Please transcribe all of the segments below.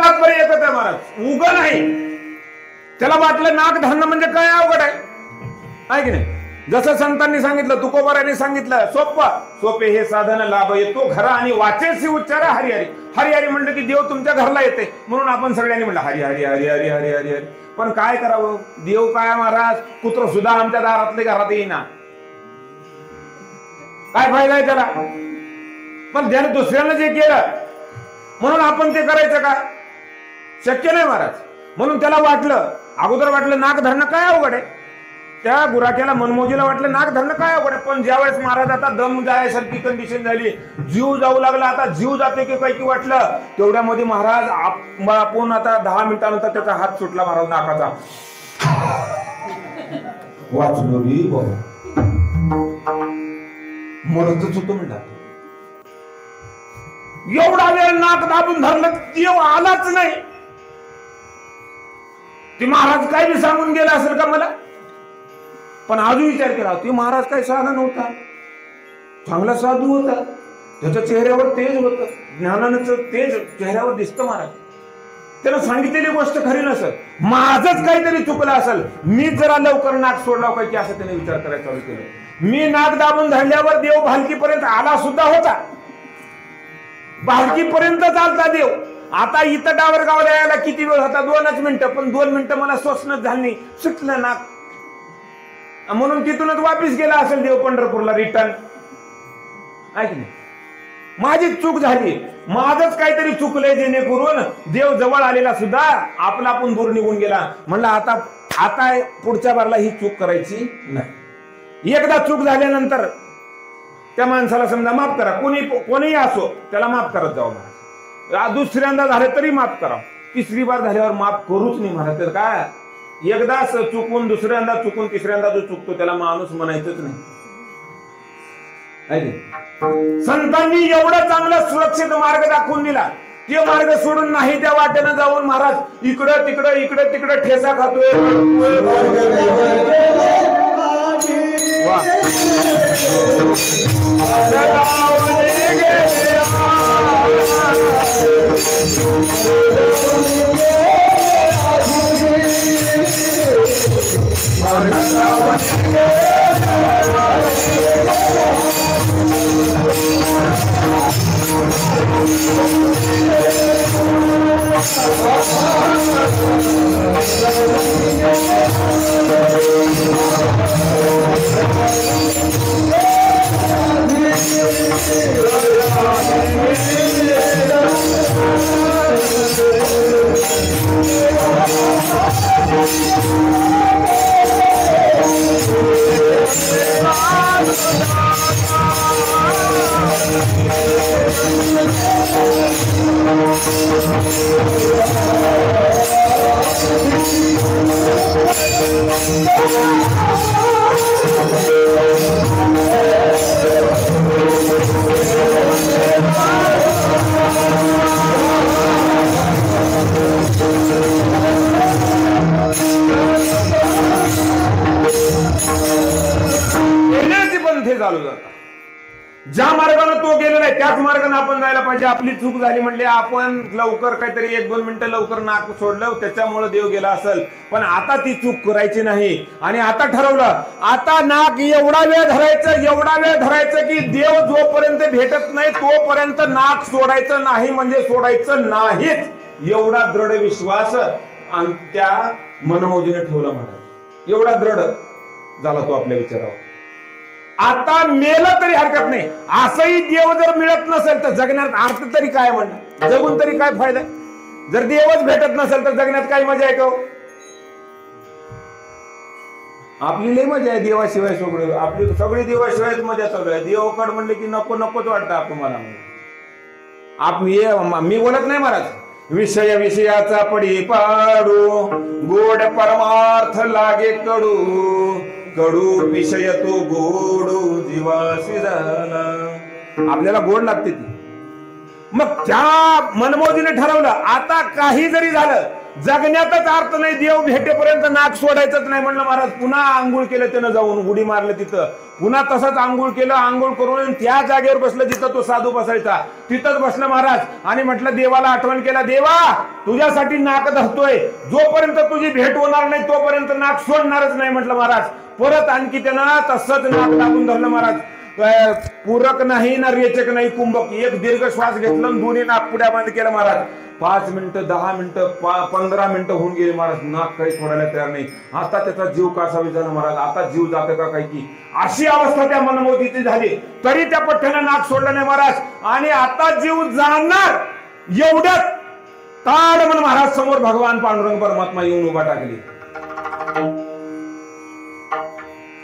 तात्पर्य एकच आहे महाराज, उग नाही. त्याला वाटलं नाक धरणं म्हणजे काय अवघड आहे की नाही. जसं संतांनी सांगितलं, तुकोबारांनी सांगितलं, सोपे हे साधन लाभ येतो घरा आणि वाचेसी उच्चारा हरिहरी. हरिहरी म्हणलं की देव तुमच्या घरला येते, म्हणून आपण सगळ्यांनी म्हणलं हरी हरी हरी हरी हरी हरी हरी. पण काय करावं, देव काय महाराज, कुत्र सुद्धा आमच्या दारातले घरात येईना, काय फायदा आहे त्याला. पण ज्याने दुसऱ्यानं जे केलं म्हणून आपण ते करायचं का, शक्य नाही महाराज. म्हणून त्याला वाटलं, अगोदर वाटलं नाक धरणं काय अवघड आहे. त्या गुराख्याला मनमोजीला वाटलं नाक धरणं काय अवघड आहे. पण ज्यावेळेस महाराज आता दम जायसारखी कंडिशन झाली, जीव जाऊ लागला, आता जीव जाते की काय की वाटलं, तेवढ्यामध्ये महाराज आपण आता 10 मिनिटानंतर त्याचा हात सुटला महाराज नाकाचा. वाचलो रे बाबा, मरतच होतो म्हणतात. एवढा वेळ नाक दाबून धरलं, जीव आलाच नाही. ती महाराज काय बी सांगून गेला असेल का मला. पण अजून विचार केला, ती महाराज काही साधा नव्हता, चांगला साधू होता, त्याच्या चेहऱ्यावर तेज होतं, ज्ञानाचं तेज चेहऱ्यावर दिसतं महाराज. त्याला सांगितलेली गोष्ट खरी नसेल, माझंच काहीतरी चुकलं असेल, मी जरा लवकर नाक सोडला काय की असं त्याने विचार करायला चालू केलं. मी नाक दाबून धरल्यावर देव भालकीपर्यंत आला सुद्धा होता, भालकीपर्यंत चालता देव. आता इथं डावरगावला यायला किती वेळ होता, 2च मिनिटं. पण 2 मिनिटं मला सोसणच झाली नाही, सुटलं नाक. म्हणून तिथूनच वापिस गेला असेल देव पंढरपूरला रिटर्न. ऐक नाही, माझी चूक झाली, माझंच काहीतरी चुकलंय, जेणेकरून देव जवळ आलेला सुद्धा आपला आपण दूर निघून गेला. म्हणलं आता पुढच्या बारला ही चूक करायची नाही. एकदा चूक झाल्यानंतर त्या माणसाला समजा माफ करा, कोणीही असो त्याला माफ करत जाऊ महाराज. दुसऱ्यांदा झाले तरी माफ करा, तिसरी बार झाल्यावर माफ करूच नाही महाराज. तर काय, एकदा चुकून, दुसऱ्यांदा चुकून, तिसऱ्यांदा जो चुकतो त्याला माणूस म्हणायचंच नाही. संतांनी एवढा चांगला सुरक्षित मार्ग दाखवून दिला, ते मार्ग सोडून नाही त्या वाटेनं जाऊन महाराज इकडं तिकडं ठेसा खातोय. ज्या मार्गाने तो गेलेला आहे त्याच मार्गाने आपण जायला पाहिजे. आपली चूक झाली म्हणजे आपण लवकर काहीतरी 1-2 मिनिटं लवकर नाक सोडलं, त्याच्यामुळे देव गेला असेल. पण आता ती चूक करायची नाही. आणि आता ठरवलं, आता नाक एवढा वेळ धरायचं की देव जोपर्यंत भेटत नाही तोपर्यंत नाक सोडायचं नाही, म्हणजे सोडायचं नाहीच. एवढा दृढ विश्वास आणि त्या मनमोजीने ठेवला महाराज. एवढा दृढ झाला तो आपल्या विचारावर. आता मेलं तरी हरकत नाही. असंही देव जर मिळत नसेल तर जगण्यात अर्थ तरी काय, म्हणणं जगून तरी काय फायदा. जर देवच भेटत नसेल तर जगण्यात काय मजा आहे का? आपली लई मजा आहे देवाशिवाय. आपली सगळी देवाशिवायच मजा चालू आहे. देवाकड म्हणले की नकोच वाटतं आपल्याला. मी बोलत नाही महाराज, विषयाचा पडी पाडू, गोड परमार्थ लागे कडू विषय तो गोडू जीवासी झाला. आपल्याला गोड लागते ती. मग त्या मनमोजीने ठरवलं, आता काही जरी झालं जगण्यातच अर्थ नाही, देव भेटेपर्यंत नाक सोडायचंच नाही. म्हणलं महाराज पुन्हा आंघोळ केलं त्यानं, जाऊन उडी मारलं तिथं, पुन्हा तसंच आंघोळ केलं. आंघोळ करून त्या जागेवर बसलं जिथं तो साधू बसायचा, तिथंच बसलं महाराज. आणि म्हटलं देवाला आठवण केला, देवा तुझ्यासाठी नाक धरतोय, जोपर्यंत तुझी भेट होणार नाही तोपर्यंत नाक सोडणारच नाही म्हटलं महाराज. परत आणखी त्यानं तसंच नाक दाबून धरलं महाराज. पूरक नाही ना रेचक नाही कुंभक. एक दीर्घ श्वास घेतला, दोन्ही नाक पुढ्या बंद केलं महाराज. 5 मिनिटं, 10 मिनिटं, 15 मिनिटं होऊन गेली महाराज. नाक काही सोडायला तयार नाही. आता त्याचा जीव कसा विचारला महाराज, आता जीव जातं का काही की, अशी अवस्था त्या मनमोजीची झाली. तरी त्या पठ्ठ्यानं नाक सोडलं नाही महाराज. आणि आता जीव जाणार एवढ्यात ताड म्हणून महाराज समोर भगवान पांडुरंग परमात्मा येऊन उभा टाकली.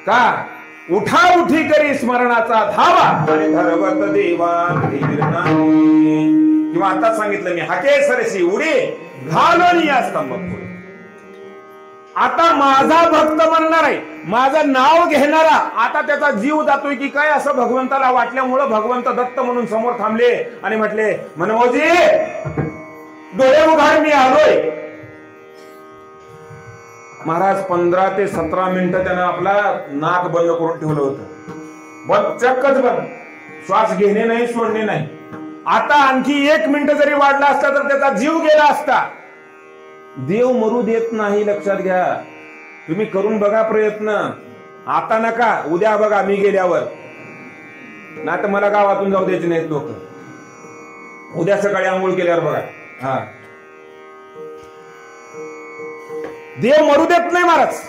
का उठा उठी करी स्मरणाचा धावा आणि धरवत देवा धीर नाही. किंवा आता सांगितलं मी, हाके सरशी उडी घालून या स्तंभ. आता माझा भक्त म्हणणार आहे, माझं नाव घेणारा, आता त्याचा जीव जातोय की काय असं भगवंताला वाटल्यामुळं भगवंत दत्त म्हणून समोर थांबले आणि म्हटले, मनमोजी डोळे उघाड, मी आलोय. महाराज 15 ते 17 मिनिटं त्यानं आपला नाक बंद करून ठेवलं होतं. बंद, चक्कच बंद, श्वास घेणे नाही सोडणे नाही. आता आणखी 1 मिनिट जरी वाढला असता तर त्याचा जीव गेला असता. देव मरू देत नाही, लक्षात घ्या. तुम्ही करून बघा प्रयत्न, आता नका, उद्या बघा मी गेल्यावर. नाही तर मला गावातून जाऊ द्यायचे नाहीत लोक. उद्या सकाळी आंघोळ केल्यावर बघा. हा, देव मरू देत नाही महाराज.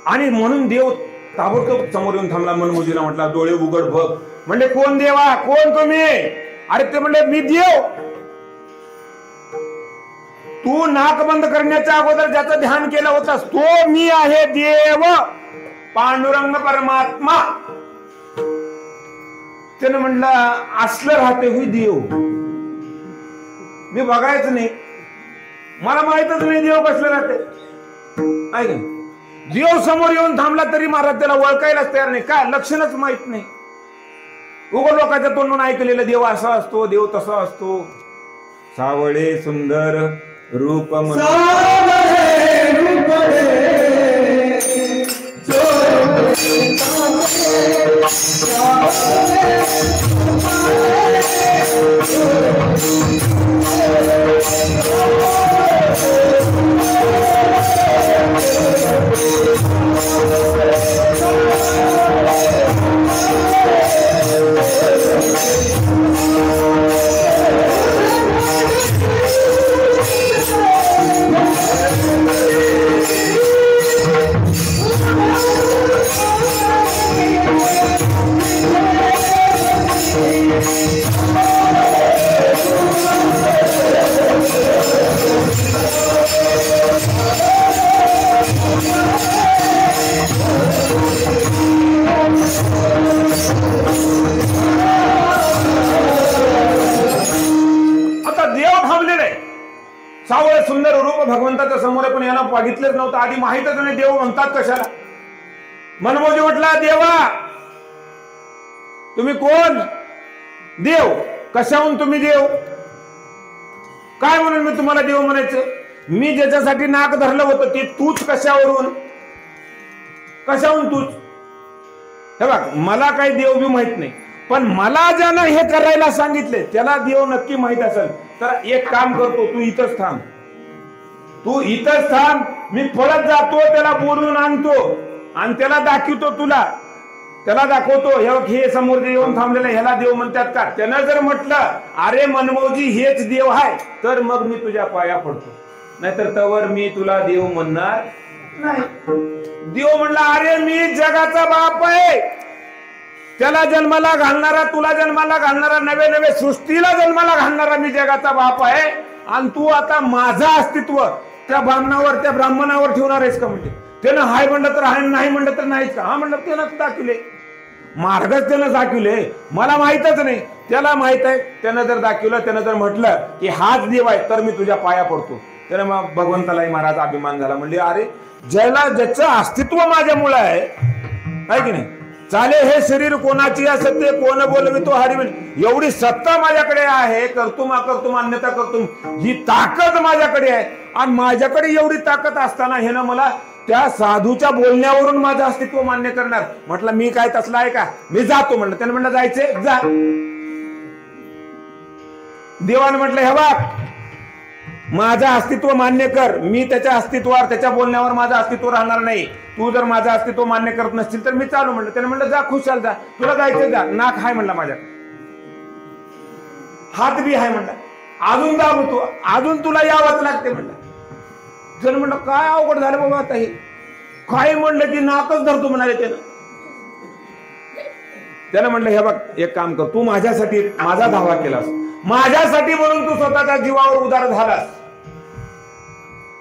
आणि म्हणून देव ताबडतोब समोर येऊन थांबला. मनमोजीला म्हटला, डोळे उघड बघ. म्हणले, कोण देवा, कोण तुम्ही? अरे ते म्हणले, मी देव. तू नाक बंद करण्याच्या अगोदर ज्याचं ध्यान केलं होतास तो मी आहे, देव पांडुरंग परमात्मा. त्यानं म्हणलं, असलं राहते हुई देव, मी बघायचं नाही, मला माहितच नाही देव कसलं राहते. ऐक, देव समोर येऊन थांबला तरी महाराज त्याला ओळखायलाच तयार नाही. काय लक्षणच माहित नाही. उघड लोकांच्या तोंडून ऐकलेलं देव असा असतो, देव तसा असतो. सावळे सुंदर रूप सावळे सुंदर रूप भगवंताच्या समोर पण याला बघितलंच नव्हतं. आधी माहितच नाही देव म्हणतात कशाला. मनमोजी म्हटला, देवा तुम्ही कोण? देव. कशाहून तुम्ही देव? काय म्हणून मी तुम्हाला देव म्हणायचं? मी ज्याच्यासाठी नाक धरलं होतं ते तूच कशावरून? कशाहून तूच? हे बघ, मला काही देव बी माहित नाही, पण मला ज्यानं हे करायला सांगितले त्याला देव नक्की माहित असेल. तर एक काम करतो, तू इथंच थांब, तू इथंच थांब, मी पळत जातो, त्याला बोलून आणतो आणि त्याला दाखवतो, तुला त्याला दाखवतो. हे समोर जे येऊन थांबलेलं ह्याला देव म्हणतात का? त्यानं जर म्हटलं अरे मनमोजी हेच देव आहे, तर मग मी तुझ्या पाया पडतो, नाहीतर तवर मी तुला देव म्हणणार नाही. देव म्हणला, अरे मी जगाचा बाप आहे, त्याला जन्माला घालणारा, तुला जन्माला घालणारा, नवे नवे सृष्टीला जन्माला घालणारा मी जगाचा बाप आहे. आणि तू आता माझं अस्तित्व त्या ब्राह्मणावर ठेवणार आहेस का? म्हणजे त्यानं हाय म्हणलं तर हाय, नाही म्हणलं तर नाहीच का? हा म्हणलं, त्यानं दाखवले मार्गच, त्यानं दाखवले, मला माहितच नाही, त्याला माहित आहे. त्यानं जर दाखवलं, त्यानं जर म्हटलं की हाच देव आहे, तर मी तुझ्या पाया पडतो. त्यानं मग भगवंतालाही महाराज अभिमान झाला. म्हणजे अरे ज्याचं अस्तित्व माझ्यामुळे आहे की नाही, चाले हे शरीर कोणाची असते, कोण बोलवितो हरिविन. एवढी सत्ता माझ्याकडे आहे, करतुम अकर्तुम अन्यथा करतुम, ही ताकद माझ्याकडे आहे. आणि माझ्याकडे एवढी ताकद असताना हे ना मला त्या साधूच्या बोलण्यावरून माझं अस्तित्व मान्य करणार. म्हटलं मी काय तसला आहे का, मी जातो म्हणलं. त्याने म्हणलं जायचे जा. देवाने म्हटलं हे बघ, माझं अस्तित्व मान्य कर. मी त्याच्या अस्तित्वावर, त्याच्या बोलण्यावर माझं अस्तित्व राहणार नाही. तू जर माझं अस्तित्व मान्य करत नसतील तर मी चालू म्हणलं. त्याने म्हणलं जा खुशाल जा, तुला जायचं जा. नाक हाय म्हणला माझ्याकडे, हात बी हाय म्हणला, अजून जा तू, अजून तुला यावंच लागते म्हणलं. त्याने म्हणलं काय अवघड झालं बाबा आता हे, काय म्हणलं की नाकच धरतो म्हणाले त्यानं. त्यानं म्हणलं हे बघ एक काम कर, तू माझ्यासाठी माझा धावा केलास, माझ्यासाठी म्हणून तू स्वतःच्या जीवावर उदार झालास,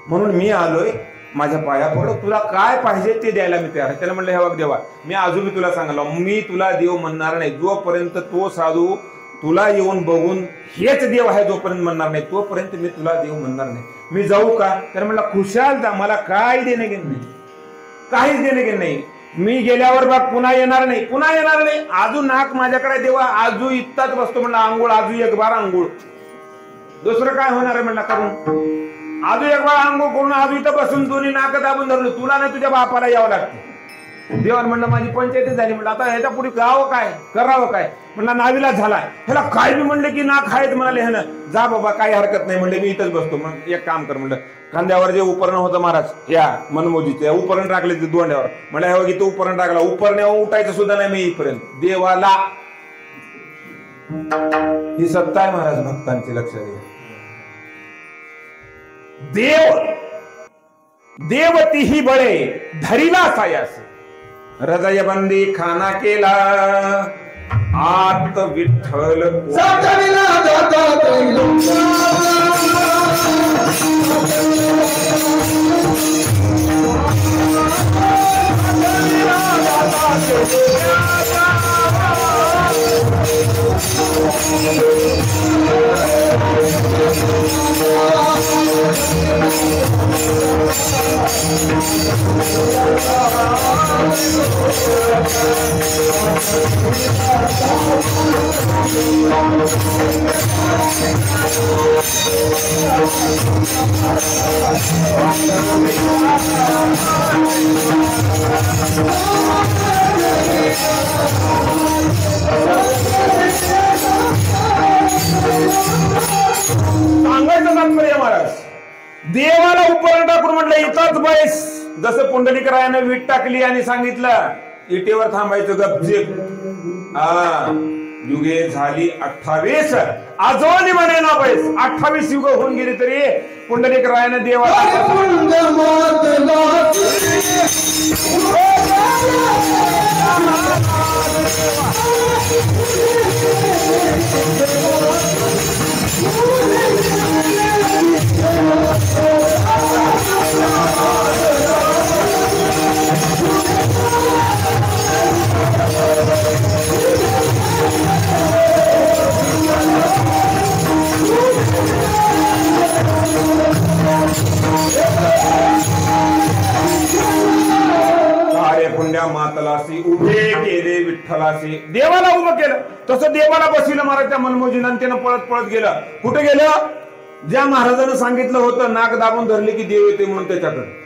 म्हणून मी आलोय, माझ्या पाया पडो, तुला काय पाहिजे ते द्यायला मी तयार आहे. त्याला म्हणलं हे बघ देवा, मी अजून तुला सांगलो, मी तुला देव म्हणणार नाही जोपर्यंत तो साधू तुला येऊन बघून हेच देव आहे जोपर्यंत म्हणणार नाही, तोपर्यंत मी तुला देव म्हणणार नाही. मी जाऊ का? त्याला म्हणलं खुशाल जा, मला काय देणे घेणे नाही, काहीच देणे घेणे नाही. मी गेल्यावर बघ पुन्हा येणार नाही, पुन्हा येणार नाही. अजून नाक माझ्याकडे देवा, आजू इतकाच बसतो म्हणलं, आंघोळ आजू एक बार आंघोळ, दुसरं काय होणार आहे म्हणलं करून. आजू एक बार आंघोळ करून आजू इथं बसून दोन्ही नाक दाबून धरलो, तुला नाही तुझ्या बापाला यावं लागतं. देवान म्हणलं माझी पंचायती झाली. म्हणलं आता ह्याच्या पुढे गावं काय, करावं काय? म्हणलं नावीलाच झाला. ह्याला काय मी म्हणले की ना खायत म्हणाले ह्यानं, जा बाबा काही हरकत नाही म्हणले, मी इथंच बसतो. मग एक काम कर म्हणलं, खांद्यावर जे उपरण होतं महाराज या मनमोजीचे उपरण टाकले ते दोंड्यावर. म्हणलं हे बघ इथं उपरण टाकला, उपरण्यावर उठायचं सुद्धा नाही मी इथपर्यंत. देवाला ही सत्ता आहे महाराज भक्तांची, लक्ष द्या. देव देवती ही बळे धरिला सायास, हृदय बंदी खाना केला, आत विठ्ठल सांगायचं तात्पर्य महाराज, देवाला उपरण टाकून म्हटलं इथंच बैस. जसं पुंडलिकरायाने वीट टाकली आणि सांगितलं इटेवर थांबायचं गपचीप. युगे झाली 28, अजून म्हणे ना बैस. 28 युग होऊन गेली तरी पुंडलिकरायाने देवाला पुण्या मातलासी उभे केले विठ्ठलासी. देवाला उभं केलं तसं देवाला बसविलं महाराज त्या मनमोजीनं. त्यानं पळत पळत गेलं. कुठे गेलं? ज्या महाराजांनी सांगितलं होतं नाक दाबून धरले की देव येते म्हणून त्याच्याकडे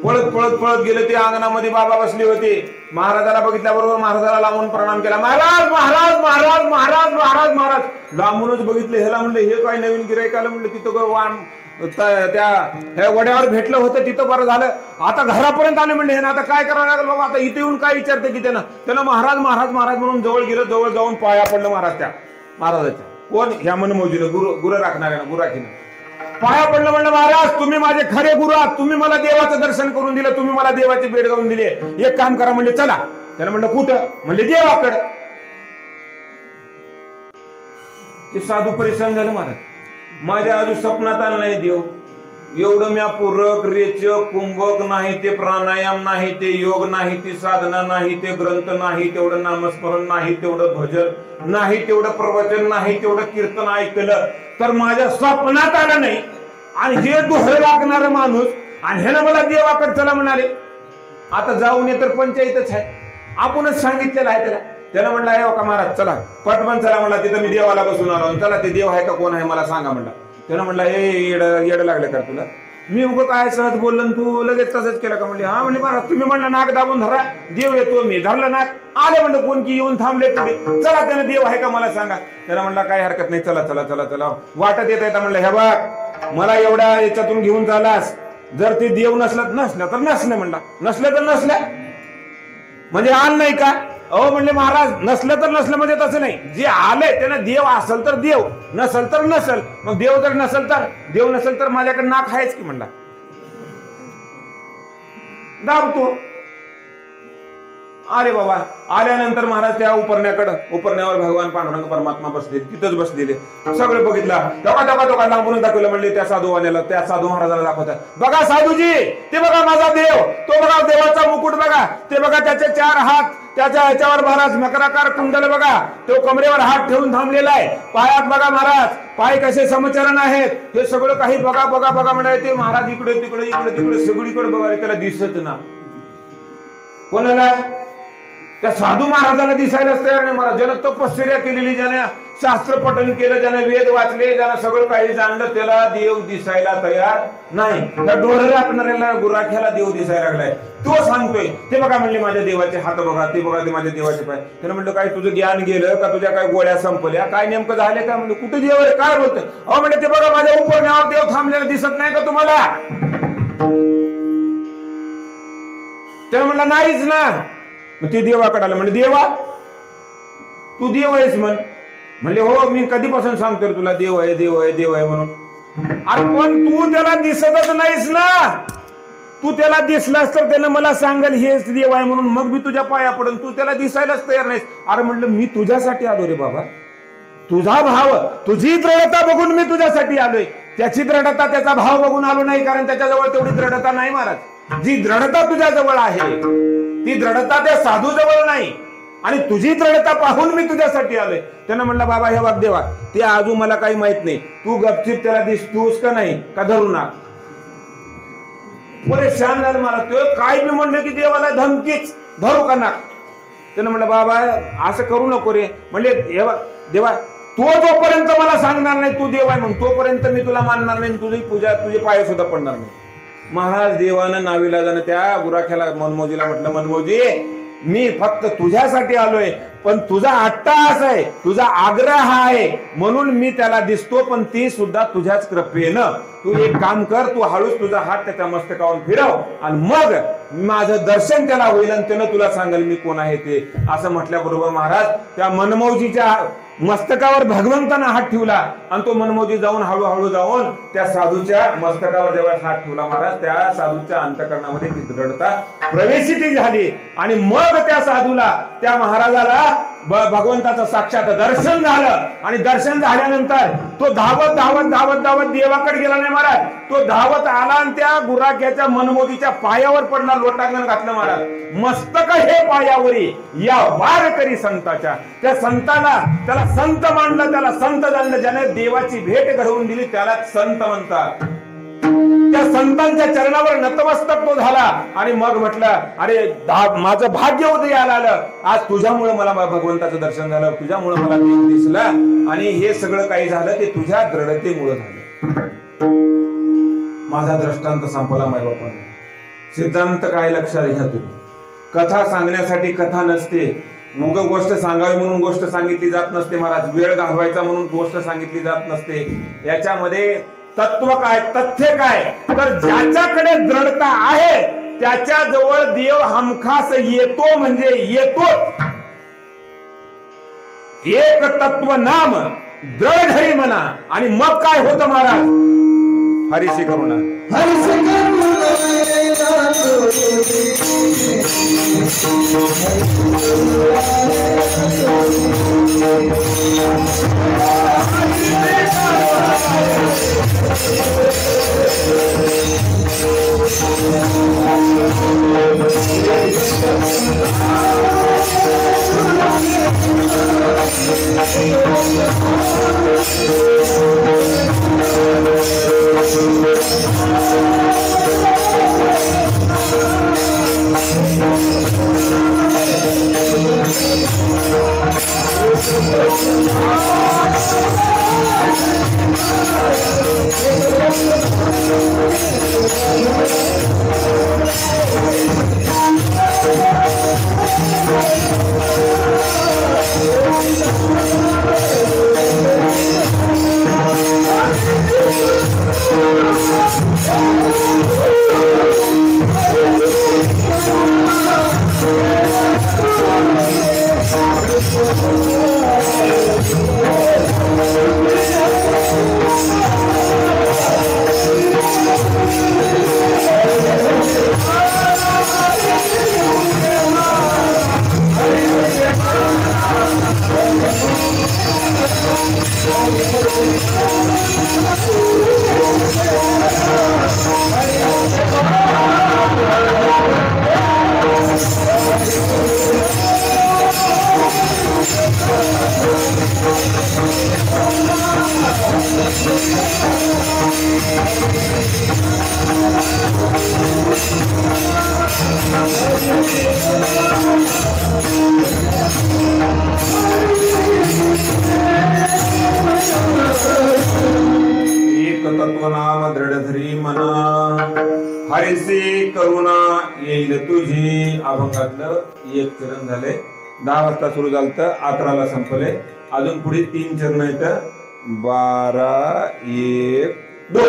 पळत पळत पळत गेले. ते अंगणामध्ये बाबा बसले होते. महाराजाला बघितल्याबरोबर महाराजाला लांबून प्रणाम केला. महाराज महाराज महाराज महाराज महाराज महाराज. लांबूनच बघितले. ह्याला म्हणलं हे काय नवीन गिराईक आलं म्हणलं. तिथं त्या वड्यावर भेटलं होतं तिथं बरं झालं. आता घरापर्यंत आले म्हणले हे ना आता काय करावं लागलं बाबा. आता इथे येऊन काय विचारते की त्यानं महाराज महाराज महाराज म्हणून जवळ गेलं. जवळ जाऊन पाया पडलं महाराज त्या महाराजाच्या. कोण? ह्या मनमोजीनं गुरु राखणाऱ्या गुराखीनं पाया पडलं. म्हणलं महाराज तुम्ही माझे खरे गुरु आहात. तुम्ही मला देवाचं दर्शन करून दिलं. तुम्ही मला देवाची भेट घालून दिली. एक काम करा म्हणले चला. त्यानं म्हणलं कुठं? म्हणले देवाकडं. ते साधू परेशान झालं महाराज. माझ्या अजून स्वप्नात आलं नाही देव. एवढं म्या पूरक रेचक कुंभक नाही ते प्राणायाम नाही ते योग नाही ती साधना नाही ते ग्रंथ नाही तेवढं नामस्मरण नाही तेवढं भजन नाही तेवढं प्रवचन नाही तेवढं कीर्तन ऐकलं तर माझ्या स्वप्नात आलं नाही. आणि हे दोहरं लागणारा माणूस आणि ह्यानं मला देवाकडे चला म्हणाले. आता जाऊन ये तर पंचायतच आहे. आपणच सांगितलेलं आहे त्याला. त्याला म्हणला हे का महाराज चला पटमन चला म्हणला, तिथं मी देवाला बसून आलो, चला ते देव आहे का कोण आहे मला सांगा म्हणला. त्याला म्हणला हे येड लागलं का तुला, मी उगं काय सहज बोललो तू लगेच तसंच केलं का म्हणले. हा म्हणले महाराज तुम्ही म्हणलं नाक दाबून धरा, देव येतो, मी धरलं नाक, आले म्हणलं कोण की येऊन थांबले तुम्ही, चला त्यानं देव आहे का मला सांगा. त्याला म्हणला काय हरकत नाही, चला चला चला चला वाटत येत येतं म्हणलं. हे बघ मला एवढ्या याच्यातून घेऊन चालास, जर ते देव नसलं तर नसलं म्हणला, नसलं तर नसलं म्हणजे आण नाही का. अहो म्हणले महाराज नसलं तर नसलं म्हणजे तसं नाही, जे आलंय त्यानं देव असेल तर देव, नसल तर नसल. मग देव जर नसल तर देव नसल तर माझ्याकडे नाक आहेच की म्हणला, दाबतो. अरे बाबा आल्यानंतर महाराज त्या उपरण्यावर भगवान पांडुरंग परमात्मा बसले, तिथंच बसलेले. सगळं बघितलं, टोका लांबून दाखवलं. म्हणले त्या साधूवाल्याला, त्या साधू महाराजाला दाखवतात, बघा साधूजी ते बघा माझा देव, तो बघा देवाचा मुकुट बघा, ते बघा त्याचे 4 हात, त्याच्या ह्याच्यावर महाराज मकराकार कुंडल बघा, तो कमरेवर हात ठेवून थांबलेला आहे, पायात बघा महाराज पाय कसे समचरण आहेत, हे सगळं काही बघा बघा बघा म्हणाले. ते महाराज इकडे तिकडे इकडे तिकडे सगळीकडे बघा, त्याला दिसत ना. कोणाला? त्या साधू महाराजांना दिसायलाच तयार नाही महाराज. ज्यानं तपश्चर्या केलेली, ज्याने शास्त्र पठन केलं, ज्याने वेद वाचले, ज्यानं सगळं काही जाणलं, त्याला देव दिसायला तयार नाही. त्या डोळं राखणाऱ्याला गुराख्याला देव दिसायला लागलाय. तो सांगतोय ते बघा म्हणले माझ्या देवाचे हात बघा, ते बघा ते माझ्या देवाचे पाय. त्यानं म्हणलं काय तुझं ज्ञान गेलं का, तुझ्या काय गोळ्या संपल्या, काय नेमकं झाले का. म्हणजे कुठे देव आहे काय बोलतोय. अहो म्हणजे ते बघा माझ्या उपरण्यावर देव थांबलेला दिसत नाही का तुम्हाला. त्यानं म्हणलं नाहीच ना. मग ते देवाकडे आलं, म्हणजे देवा तू देव आहेस म्हणले हो मी कधीपासून सांगतोय तुला देव आहे देव आहे देव आहे म्हणून. अरे पण तू त्याला दिसतच नाहीस ना, तू त्याला दिसलास तर त्यानं मला सांगेल हेच देव आहे म्हणून, मग मी तुझ्या पाया पडून, तू त्याला दिसायलाच तयार नाहीस. अरे म्हणलं मी तुझ्यासाठी आलो रे बाबा, तुझा भाव तुझी दृढता बघून मी तुझ्यासाठी आलोय. त्याची दृढता त्याचा भाव बघून आलो नाही, कारण त्याच्याजवळ तेवढी दृढता नाही महाराज. जी दृढता तुझ्या जवळ आहे ती दृढता त्या साधू जवळ नाही, आणि तुझी दृढता पाहून मी तुझ्यासाठी आलोय. त्यानं म्हणलं बाबा हे वाग देवा ते आजू मला काही माहित नाही, तू गपचीप त्याला दिसतोस का नाही का धरू ना. परेशान झालं मला. तो काय मी म्हणलं की देवाला धमकीच, धरू का नाक. त्यानं म्हणलं बाबा असं करू नको रे. म्हणले देवा तो जोपर्यंत मला सांगणार नाही तू देव आहे म्हणून, तोपर्यंत मी तुला मानणार नाही, तुझी पूजा तुझे पाय सुद्धा पडणार नाही. महाराज देवानं नाविलाजानं त्या गुराख्याला मनमोजीला म्हटलं मनमोजी मी फक्त तुझ्यासाठी आलोय, पण तुझा अट्टहास आहे, तुझा आग्रह आहे म्हणून मी त्याला दिसतो, पण ती सुद्धा तुझ्याच कृपेनं. तू एक काम कर, तू हळूच तुझा हात त्याच्या मस्तकावर फिरव आणि मग माझं दर्शन त्याला होईल आणि त्यानं तुला सांगेल मी कोण आहे ते. असं म्हटल्याबरोबर महाराज त्या मनमौजीच्या मस्तकावर भगवंतानं हात ठेवला आणि तो मनमोजी जाऊन हळूहळू जाऊन त्या साधूच्या मस्तकावर जेव्हा हात ठेवला महाराज, त्या साधूच्या अंतःकरणामध्ये ती दृढता प्रवेशित झाली. आणि मग त्या साधूला, त्या महाराजाला भगवंताचं साक्षात दर्शन झालं. आणि दर्शन झाल्यानंतर तो धावत धावत धावत धावत देवाकडे गेला नाही महाराज, तो धावत आला आणि त्या गुराख्याच्या मनमोजीच्या पायावर पडला, लोटांगण घातलं महाराज. मस्तक हे पायावरी या वारकरी संताच्या. त्या संताला त्याला संत मानलं, त्याला संत जाणलं. ज्याने देवाची भेट घडवून दिली त्याला संत म्हणतात. त्या संतांच्या चरणावर नतमस्तक तो झाला आणि मग म्हटलं अरे माझं भाग्य उदयाला आलं, आज तुझ्यामुळे मला भगवंताचं दर्शन झालं, तुझ्यामुळे मला देव दिसला. आणि हे सगळं काही झालं ते तुझ्या दृढतेमुळे झालं. माझा दृष्टांत संपला माय बापाने. सिद्धांत काय लक्षात घ्या तुम्ही, कथा सांगण्यासाठी कथा नसते, मुग गोष्ट सांगावी म्हणून गोष्ट सांगितली जात नसते महाराज, वेळ घालवायचा म्हणून गोष्ट सांगितली जात नसते. याच्यामध्ये तत्व काय, तथ्य काय, तर ज्याच्याकडे दृढता आहे त्याच्या जवळ देव हमखास येतो, म्हणजे येतो. एक तत्व नाम दृढ हरी म्हणा आणि मग काय होतं महाराज, हरिशी करुणा हरिशी Thank you. एक तत्व नाम दृढ धरी मना, हरिसे करुणा येईल तुझी. अभंगातलं एक चरण झाले. 10 वाजता सुरू झालं, 11ला संपले. अजून पुढे 3 चरण आहेत. 12, 1, 2.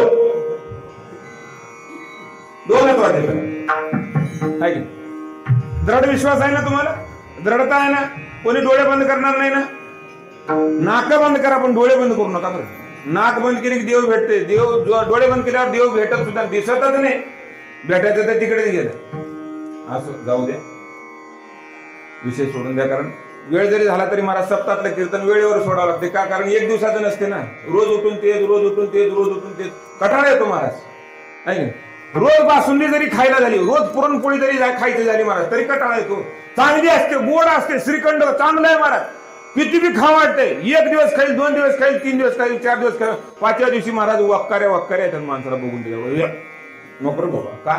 2च वाटेल. दृढ विश्वास आहे ना तुम्हाला? दृढता आहे ना? कोणी डोळे बंद करणार नाही ना? नाक बंद करा पण डोळे बंद करू नका बरं. नाक बंद केले की देव भेटते. डोळे बंद केल्यावर देव भेटत सुद्धा दिसतच नाही. भेटायचं तर तिकडेच गेलं. असं जाऊ द्या, विषय सोडून द्या. कारण वेळ जरी झाला तरी मला सप्ताहातलं कीर्तन वेळेवर सोडावं लागते. का? कारण एक दिवसाचं नसते ना. रोज उठून तेच, रोज उठून तेच, रोज उठून तेच. कंटाळा येतो महाराज, नाही? रोज बासुंदी जरी खायला झाली, रोज पुरणपोळी जरी खायची झाली महाराज, तरी कंटाळा येतो. चांगली असते, गोड असते, श्रीखंड चांगलं आहे महाराज, किती बी खा वाटते. 1 दिवस खाईल, 2 दिवस खाईल, 3 दिवस खाईल, 4 दिवस खाईल, 5व्या दिवशी महाराज वक्काऱ्या येतात माणसाला बघून दिल्या. नको बाबा. का?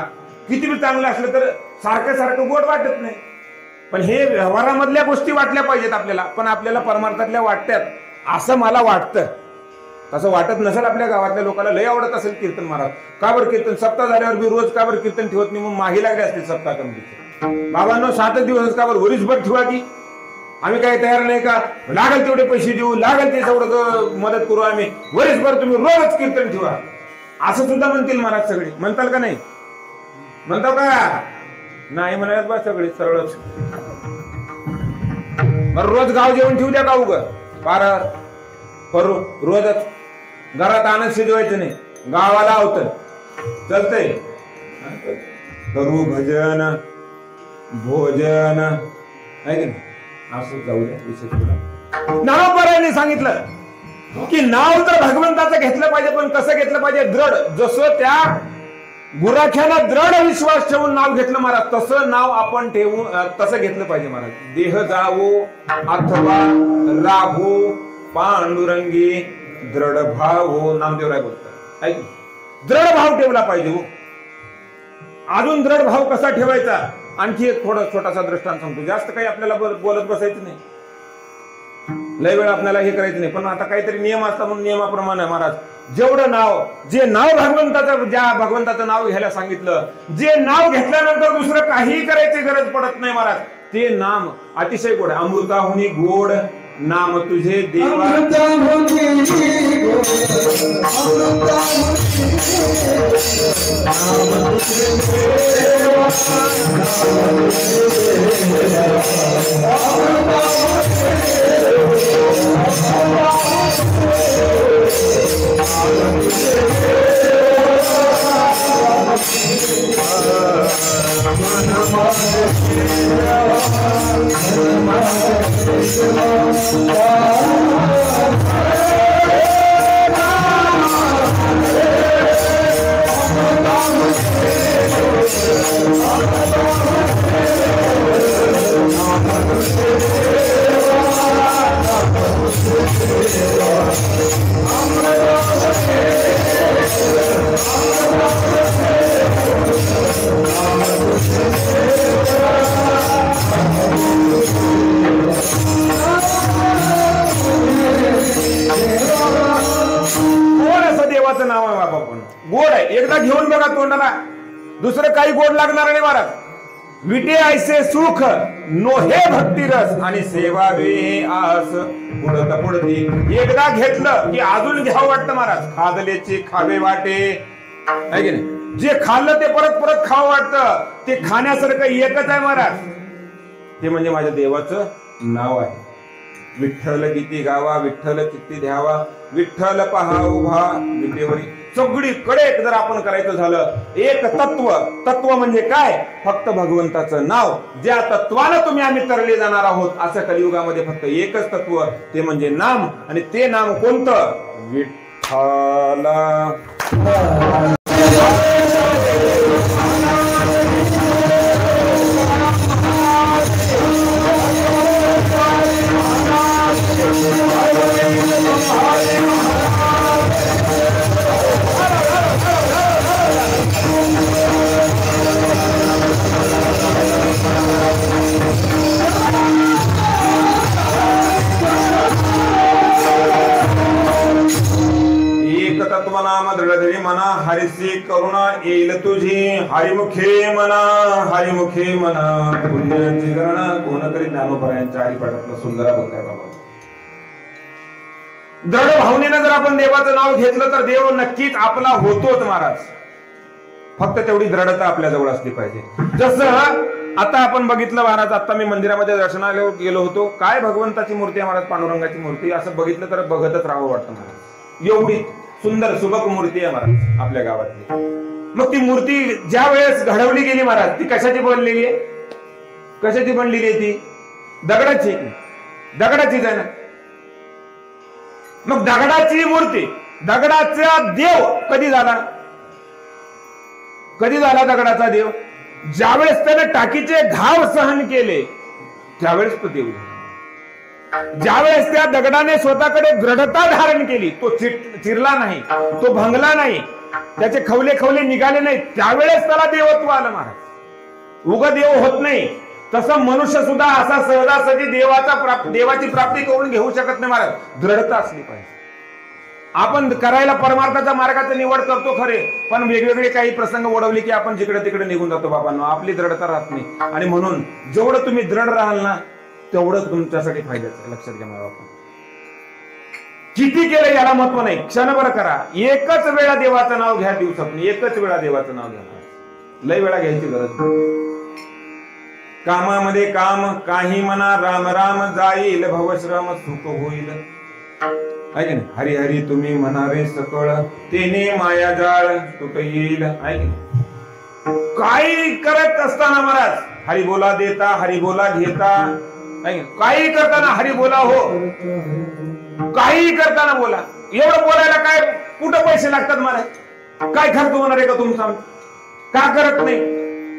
किती बी चांगलं असलं तर सारखं गोड वाटत नाही. पण हे व्यवहारामधल्या गोष्टी वाटल्या पाहिजेत आपल्याला. पण आपल्याला परमार्थातल्या वाटतात असं मला वाटतं. तसं वाटत नसेल आपल्या गावातल्या लोकांना. लय आवडत असेल कीर्तन महाराज. का बरं कीर्तन सप्ताह झाल्यावर बी रोज का बरं कीर्तन ठेवत नाही? मग मागे लागले असतील सप्ताह कमिटीचे. बाबांनो 7 दिवस का बरं वरीसभर ठेवा की? आम्ही काही तयार नाही का? लागेल तेवढे पैसे देऊ, लागेल ते तेवढं मदत करू आम्ही. वरीसभर तुम्ही रोजच कीर्तन ठेवा असं सुद्धा म्हणतील महाराज. सगळे म्हणताल का नाही? म्हणतो का नाही? म्हणायला बा सगळे सरळच. रोज गाव जेवण ठेवू द्या का? उग पारा करू रोजच. घरात आनंद शिजवायचं नाही, गावाला आवतं चालतंय. करू भजन भोजन, आहे की नाही? असं जाऊ द्या विषय. नामोपरायने सांगितलं की नाव तर भगवंताचं घेतलं पाहिजे. पण कसं घेतलं पाहिजे? दृढ. जसं त्या गुराख्यानं दृढ विश्वास ठेवून नाव घेतलं महाराज, तसं नाव आपण ठेवून तसं घेतलं पाहिजे महाराज. देह जावो अथवा राहू पांडुरंगी दृढ भाव. नामदेवराय बोलतात, ऐक. दृढ भाव ठेवला पाहिजे हो. अजून दृढ भाव कसा ठेवायचा? आणखी एक थोडा छोटासा दृष्टांत सांगतो. जास्त काही आपल्याला बोलत बसायचं नाही, लय वेळ आपल्याला हे करायचं नाही. पण आता काहीतरी नियम असतात म्हणून नियमाप्रमाणे महाराज जेवढं नाव, जे नाव भगवंताचं, ज्या भगवंताचं नाव घ्यायला सांगितलं, जे नाव घेतल्यानंतर दुसरं काही करायची गरज पडत नाही महाराज, ते नाम अतिशय गोड. अमृताहुनी गोड नाम तुझे देवा. देवाचं नाव आहे बाबा. पण गोड आहे. एकदा घेऊन बघा तोंडाला, दुसरं काही गोड लागणार नाही महाराज. विटे ऐसे सुख नोहे भक्ती रस आणि सेवा वे आस पुढत पुढती. एकदा घेतलं की अजून घ्यावं वाटतं महाराज. खादलेचे खावे वाटे, आहे की नाही? जे खाल्लं ते परत परत खावं वाटतं. ते खाण्यासारखं एकच आहे महाराज, ते म्हणजे माझ्या देवाचं नाव आहे. विठ्ठल किती गावा, विठ्ठल किती ध्यावा, विठ्ठल पहा उभा विटेवरी. सगळीकडे जर आपण करायचं झालं एक तत्व म्हणजे काय? फक्त भगवंताचं नाव. ज्या तत्वानं तुम्ही आम्ही तरले जाणार आहोत, असं कलियुगामध्ये फक्त एकच तत्व, ते म्हणजे नाम. आणि ते नाम कोणतं? विठ्ठल. तत्वनाम दृढधरी मना हरिसी करुणा येईल तुझी हरिमुखे मना पुण्याची गणना कोण करी ज्ञानोबरायांच्या हरिपाठातला सुंदर बोलताय बाबा. दृढ भावनेनं जर आपण देवाचं नाव घेतलं तर देव नक्कीच आपला होतोच महाराज. फक्त तेवढी दृढता आपल्या जवळ असली पाहिजे. जसं आता आपण बघितलं महाराज, आता मी मंदिरामध्ये दर्शनाला गेलो होतो, काय भगवंताची मूर्ती आहे महाराज, पांडुरंगाची मूर्ती. असं बघितलं तर बघतच राहावं वाटतं महाराज. एवढी सुंदर सुबक मूर्ती आहे महाराज आपल्या गावातली. मग ती मूर्ती ज्या वेळेस घडवली गेली महाराज, ती कशाची बनलेली आहे? कशाची बनलेली आहे ती? दगडाचीच आहे ना. मग दगडाची मूर्ती, दगडाचा देव कधी झाला दगडाचा देव? ज्यावेळेस त्याने टाकीचे घाव सहन केले त्यावेळेस तो देव झाला. ज्यावेळेस त्या दगडाने स्वतःकडे दृढता धारण केली, तो चिरला नाही, तो भंगला नाही, त्याचे खवले निघाले नाही, त्यावेळेस त्याला देवत्व आलं महाराज. उगा देव होत नाही. तसं मनुष्य सुद्धा असा सहजासहजी देवाची प्राप्ती करून घेऊ शकत नाही महाराज. दृढता असली पाहिजे. आपण करायला परमार्थाच्या मार्गाची निवड करतो खरे, पण वेगवेगळे काही प्रसंग ओढवले की आपण जिकडे तिकडे निघून जातो बाबांनो. आपली दृढता राहत नाही. आणि म्हणून जेवढं तुम्ही दृढ राहाल ना तेवढं तुमच्यासाठी फायद्याचं. लक्षात घ्या मला. आपण किती केलं याला महत्व नाही. क्षणभर करा. एकच वेळा देवाचं नाव घ्या दिवसातून. एकच वेळा देवाचं नाव घ्या. लय वेळा घ्यायची गरज नाही. कामामध्ये काम काही म्हणा, राम राम जाईल भवश्रम सुख होईल. आहे की नाही? हरी हरी तुम्ही म्हणारे सकळ, तेने माया जाळ तुट येईल. आहे की नाही? काही करत असताना महाराज हरी बोला देता, हरी बोला घेता. काही करताना हरी बोला हो, काही करताना बोला. एवढं बोलायला काय कुठं पैसे लागतात महाराज? काय खर्च होणार आहे का तुमचा? का करत नाही?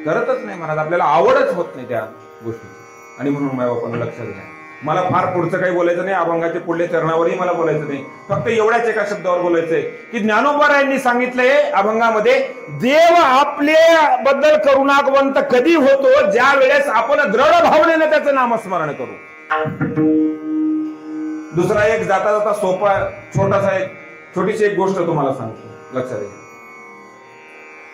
करतच नाही महाराज. आपल्याला आवडच होत नाही त्या गोष्टीची. आणि म्हणून माझ्या बापानं लक्षात घ्या, मला फार पुढचं काही बोलायचं नाही. अभंगाच्या पुढल्या चरणावरही मला बोलायचं नाही. फक्त एवढ्याच एका शब्दावर बोलायचंय की ज्ञानोबरायांनी सांगितलंय अभंगामध्ये, देव आपल्या बद्दल करुणावंत कधी होतो? ज्या वेळेस आपण दृढ भावनेने त्याचं नामस्मरण करू. दुसरा एक जाता जाता सोपा छोटीशी एक गोष्ट तुम्हाला सांगतो, लक्षात घ्या.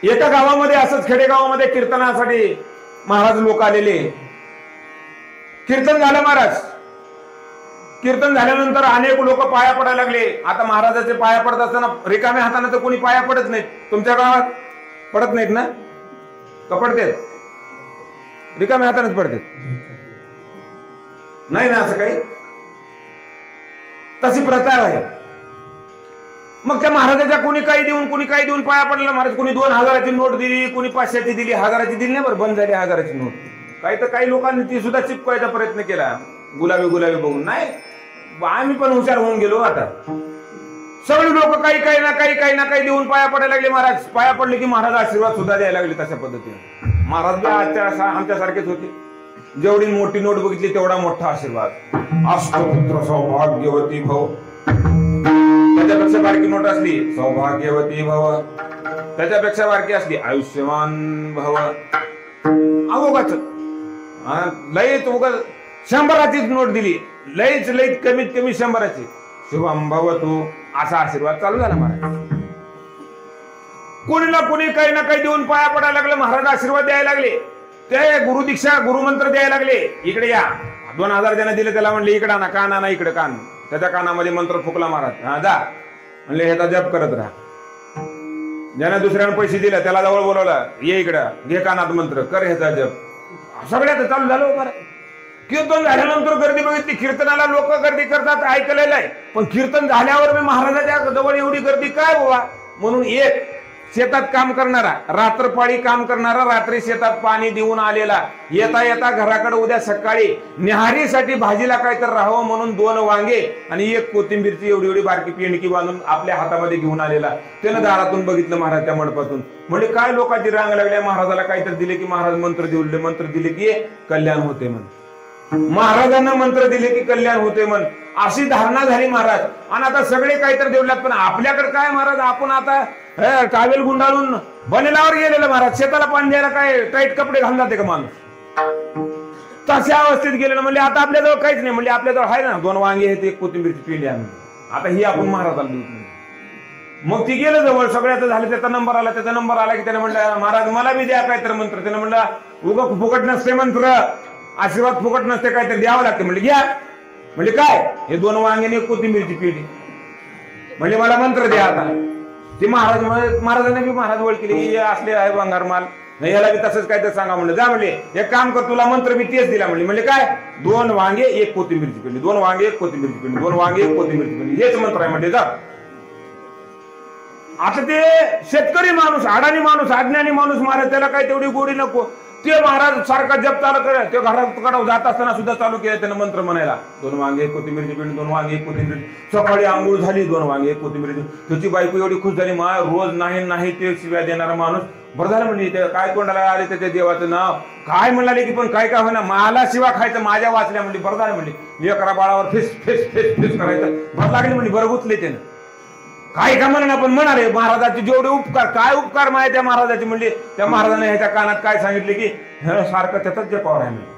एका गावामध्ये, असंच खेडेगावामध्ये कीर्तनासाठी महाराज लोक आलेले. कीर्तन झालं महाराज. कीर्तन झाल्यानंतर अनेक लोक पाया पडायला लागले. आता महाराजाचे पाया पडत असताना रिकाम्या हाताने तर कोणी पाया पडत नाहीत. तुमच्या गावात पडत नाहीत ना? का पडते? रिकाम्या हातानेच पडते. नाही ना असं काही? तशी प्रथा आहे. मग त्या महाराजाच्या कोणी काही देऊन पाया पडला महाराज. कोणी 2000ची नोट दिली, कोणी 500ची दिली, 1000ची दिली नाही. बरं, बंद झाली 1000ची नोट. काही लोकांनी ती सुद्धा चिपकायचा प्रयत्न केला, गुलाबी बघून. नाही, आम्ही पण हुशार होऊन गेलो. आता सगळे लोक काही ना काही देऊन पाया पडायला लागले महाराज. पाया पडले की महाराज आशीर्वाद सुद्धा द्यायला लागले. तशा पद्धतीने महाराज आमच्यासारखेच होते. जेवढी मोठी नोट बघितली तेवढा मोठा आशीर्वाद. अष्टपुत्र सौभाग्यवती भव. त्याच्यापेक्षा बारकी नोट असली सौभाग्यवती भव. त्याच्यापेक्षा बारकी असली आयुष्यमान भव. अवोगाच लयच उगाच 100ची नोट दिली, लयच कमीत कमी 100ची. शुभम भवतु असा आशीर्वाद चालू झाला महाराज. कोणी ना कोणी काही ना काही देऊन पाया पडायला लागलं. महाराज आशीर्वाद द्यायला लागले. ते गुरुदीक्षा गुरुमंत्र द्यायला लागले. इकडे या. 2000 ज्यानं दिले त्याला म्हणले इकडे आणा. कान आणा, इकडे कान. त्याच्या कानामध्ये मंत्र फुकला महाराज. हा जा म्हणले, ह्याचा जप करत राहा. ज्याने दुसऱ्याने पैसे दिले त्याला जवळ बोलवलं, ये इकडं, घे कानात मंत्र, कर ह्याचा जप. सगळ्यात चालू झालं महाराज. कीर्तन झाल्यानंतर गर्दी बघितली. कीर्तनाला लोक गर्दी करतात ऐकलेलं आहे, पण कीर्तन झाल्यावर मी महाराजाच्या जवळ एवढी गर्दी काय बाबा? म्हणून एक शेतात काम करणारा, रात्रपाळी काम करणारा, रात्री शेतात पाणी देऊन आलेला, येता येता घराकडे उद्या सकाळी न्याहारीसाठी भाजीला काहीतरी राहावं म्हणून 2 वांगे आणि 1 कोथिंबीरची एवढी बारकी पेंडकी बांधून आपल्या हातामध्ये घेऊन आलेला. त्यानं दारातून बघितलं महाराज त्या मंडपातून. म्हणजे काय लोकांची रांग लागल्या. महाराजाला काहीतरी दिले की महाराज मंत्र दिले की कल्याण होते म्हण. महाराजांना मंत्र दिले की कल्याण होते म्हण. अशी धारणा झाली महाराज. आणि आता सगळे काहीतरी देवल्यात, पण आपल्याकडे काय महाराज? आपण आता टावेल गुंडाळून बनेलावर गेलेलं महाराज. शेताला पाणी द्यायला काय टाईट कपडे घालून जाते का माणूस? तशा अवस्थेत गेलेलं. म्हणजे आता आपल्याजवळ काहीच नाही. म्हणजे आपल्याजवळ आहे ना 2 वांगे आहेत, 1 कोथिंबीरची पेंडी आहे. आता ही आपण महाराजाला देऊ. मग ती गेलं जवळ, सगळ्याचं झालं, त्याचा नंबर आला की त्याने म्हणलं महाराज मला बी द्या काहीतरी मंत्र. त्याने म्हणलं उगा फुकट नसते मंत्र, आशीर्वाद फुकट नसते, काहीतरी द्यावं लागते. म्हणजे घ्या. म्हणजे काय, हे 2 वांगे आणि 1 कोथिंबीरची पेटी, म्हणजे मला मंत्र द्या. आता ते महाराजांनी बी महाराज ओळखले असले आहे भंगार माल, नाही याला बी तसंच काय तर सांगा म्हणलं. जा म्हणले एक काम कर, तुला मंत्र मी तेच दिला म्हणले. म्हणजे काय, 2 वांगे 1 कोथिंबीरची पेंडी, 2 वांगे 1 कोथिंबीरची पेंडी, 2 वांगे 1 कोथिंबीरची पेंडी, हेच मंत्र आहे म्हणले. जा. आता ते शेतकरी माणूस, अडाणी माणूस, अज्ञानी माणूस महाराज, त्याला काय तेवढी गोडी नको. ते महाराज सारखा जप चालू करे, ते घरात जात असताना सुद्धा चालू केलं त्यानं मंत्र म्हणायला. 2 वांगे 1 कोथिंबीरची पेंडी, 2 वांगे 1 कोथिंबीर. सकाळी आंघोळ झाली, 2 वांगे 1 कोथिंबीर. त्याची बायको एवढी खुश झाली, रोज नाही ते शिव्या देणारा माणूस. बरं झालं म्हणजे ते काय तोंडाला आले त्याच्या देवाचं नाव काय म्हणाले की, पण काय होणार, मला शिवा खायचं माझ्या वाचल्या म्हणली. बरं झालं म्हणली, लेकरा बाळावर फेस फेस फेस फेस करायचं बरं लागली म्हणली. बरं गुतले त्यानं, काय का म्हणा, पण म्हणाले महाराजाचे जेवढे उपकार, काय उपकार माहिती त्या महाराजाचे म्हणले. त्या महाराजाने ह्याच्या कानात काय सांगितले की सारखं त्याचाच जपावर आहे म्हणले.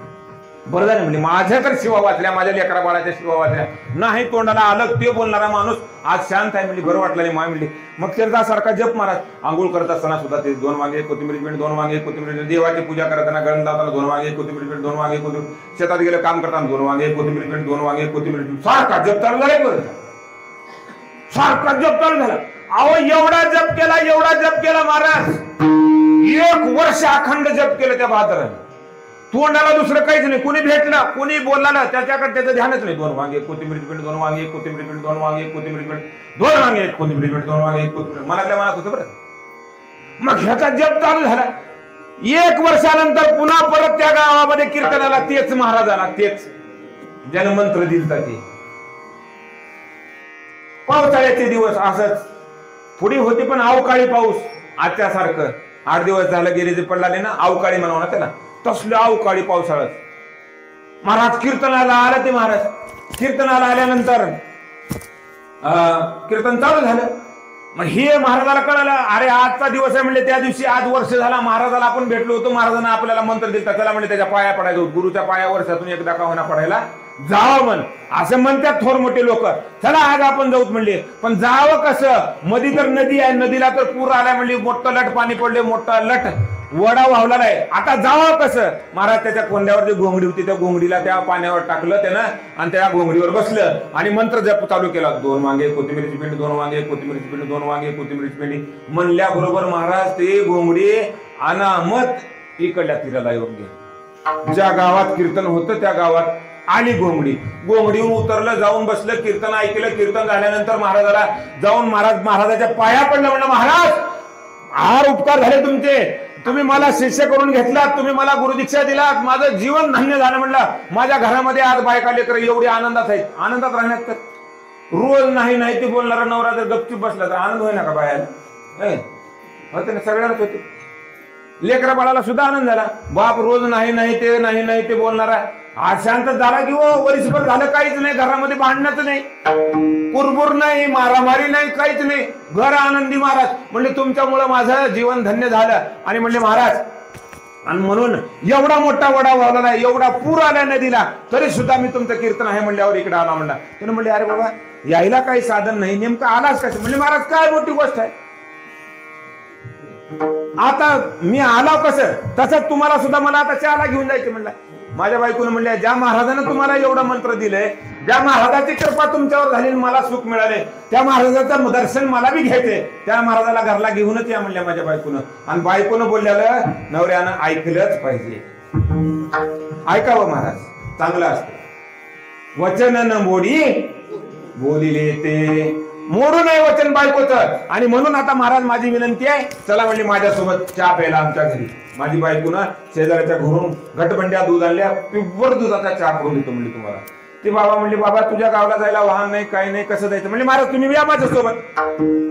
बरं झालं म्हणजे माझ्या तर शिवा वाचल्या, माझ्या लेकरा बाळाच्या शिवा वाचल्या. नाही तोंडाला आलं ते बोलणारा माणूस आज शांत आहे म्हणजे. बरं वाटलं नाही माय म्हणली. मग त्याचा सारखा जप महाराज. आंघोळ करत असताना सुद्धा ते 2 वांगे 1 कोथिंबीर पेंड, 2 वांगे 1 कोथिंबीर पेंड. देवाची पूजा करताना गण लावताना 2 वांगे 1 कोथिंबीर पेंड, 2 वांगे 1 कोथिंबीर. शेतात गेलं काम करताना 2 वांगे 1 कोथिंबीर पेंड, 2 वांगे 1 कोथिंबीर पेंड. सारखा जप चालू झाला, बरं सारखा जप चालू झाला. अहो एवढा जप केला महाराज, 1 वर्ष अखंड जप केलं त्या बहादराने. तोंडाला दुसरं काहीच नाही, कोणी भेटलं कोणी बोलला त्याच्याकडे त्याचं ध्यानच नाही. 2 वांगे 1 कोथिंबीर पेंड, 2 वांगे 1 कोथिंबीर पेंड, 2 वांगे 1 कोथिंबीर पेंड, 2 वांगे 1 कोथिंबीर पेंड, 2 वांगे 1 कोथिंबीर. मला काय म्हणत होतं बरं. मग ह्याचा जप चालू झाला. 1 वर्षानंतर पुन्हा परत त्या गावामध्ये कीर्तनाला तेच महाराजाला, तेच ज्यानं मंत्र दिलता ते. पावसाळ्याचे दिवस असंच पुढे होते, पण अवकाळी पाऊस आजच्या सारखं 8 दिवस झालं गेले जे पडलाले ना, अवकाळी म्हणावं ना त्याला, तसलं अवकाळी पावसाळ्यात महाराज कीर्तनाला आला. ते महाराज कीर्तनाला आल्यानंतर कीर्तन चालू झालं. मग हे महाराजाला कळालं, अरे आजचा दिवस आहे म्हणले. त्या दिवशी आज वर्ष झाला महाराजाला आपण भेटलो होतो, महाराजांना आपल्याला मंत्र दिलता, त्याला म्हणजे त्याच्या पाया पडायचं, गुरुच्या पाया वर्षातून एकदा का होणार पडायला जावं म्हण, असं म्हणतात थोर मोठे लोक. चला आज आपण जाऊत म्हणले, पण जावं कसं, मधी तर नदी आहे, नदीला तर पूर आलाय म्हणले, मोठं लट पाणी पडले, मोठा लट वडा वाहला नाही. आता जावं कसं. महाराज त्याच्या कोंड्यावर जी घोंगडी होती त्या घोंगडीला त्या पाण्यावर टाकलं त्यानं आणि त्या घोंगडीवर बसलं आणि मंत्र जप चालू केला. 2 वांगे कोथिंबीरची पेंडी, 2 वांगे कोथिंबीरची पेंडी, 2 वांगे कोथिंबीरची पेंडी म्हणल्याबरोबर महाराज ते घोंगडी अनामत इकडल्या तीराला येऊन गेले. ज्या गावात कीर्तन होतं त्या गावात आली घोंगडी. घोंगडीवर उतरलं, जाऊन बसलं, कीर्तन ऐकलं. कीर्तन झाल्यानंतर महाराजाला जाऊन महाराजाच्या पाया पडलं. म्हणलं महाराज फार उपकार झाले तुमचे, तुम्ही मला शिष्य करून घेतलात, तुम्ही मला गुरुदीक्षा दिलात, माझं जीवन धन्य झालं. म्हणलं माझ्या घरामध्ये आज बायका लेकर एवढी आनंदात आहेत. आनंदात राहण्यात तर रोज नाही ते बोलणारा नवरा जर गपचूप बसला तर आनंद होय ना का बाहेर होते ना, सगळ्यांनाच होते. लेकरा बाळाला सुद्धा आनंद झाला. बाप रोज नाही ते बोलणारा आज शांत झाला की वर्षभर झालं काहीच नाही, घरामध्ये भांडणच नाही, कुरबुर नाही, मारामारी नाही, काहीच नाही, घर आनंदी. महाराज म्हणले तुमच्यामुळे माझं जीवन धन्य झालं. आणि म्हणले महाराज, आणि म्हणून एवढा मोठा वडा वाहला नाही, एवढा पूर आला नदीला, तरी सुद्धा मी तुमचं कीर्तन आहे म्हणल्यावर इकडे आला. म्हणला त्याने म्हणले अरे बाबा यायला काही साधन नाही, नेमकं आलाच कसं. म्हणले महाराज काय मोठी गोष्ट आहे, आता मी आला कसं, तसंच तुम्हाला सुद्धा मला आता चहाला घेऊन जायचे. म्हणला माझ्या बायकोनं म्हणल्या ज्या महाराजानं तुम्हाला एवढं मंत्र दिलंय, ज्या महाराजाची कृपा तुमच्यावर झाली, मला सुख मिळाले, त्या महाराजाचं दर्शन मला बी घ्यायचंय, त्या महाराजाला घरला घेऊनच या म्हणल्या माझ्या बायकोनं. आणि बायकोनं बोलल्याला नवऱ्यानं ऐकलंच पाहिजे. ऐकावं महाराज, चांगलं असतं. वचन न मोडी बोलिले ते, मोडू नये वचन बायकोचं. आणि म्हणून आता महाराज माझी विनंती आहे, चला म्हणली माझ्यासोबत चहा प्यायला आमच्या घरी. माझी बायको ना शेजाऱ्याच्या घरून घटबंड्या दूध आणल्या, प्युअर दुधाचा चहा करून देतो म्हणली तुम्हाला. ते बाबा म्हणले बाबा तुझ्या गावाला जायला वाहन नाही, काही नाही, कसं जायचं. म्हणजे महाराज तुम्ही या माझ्यासोबत.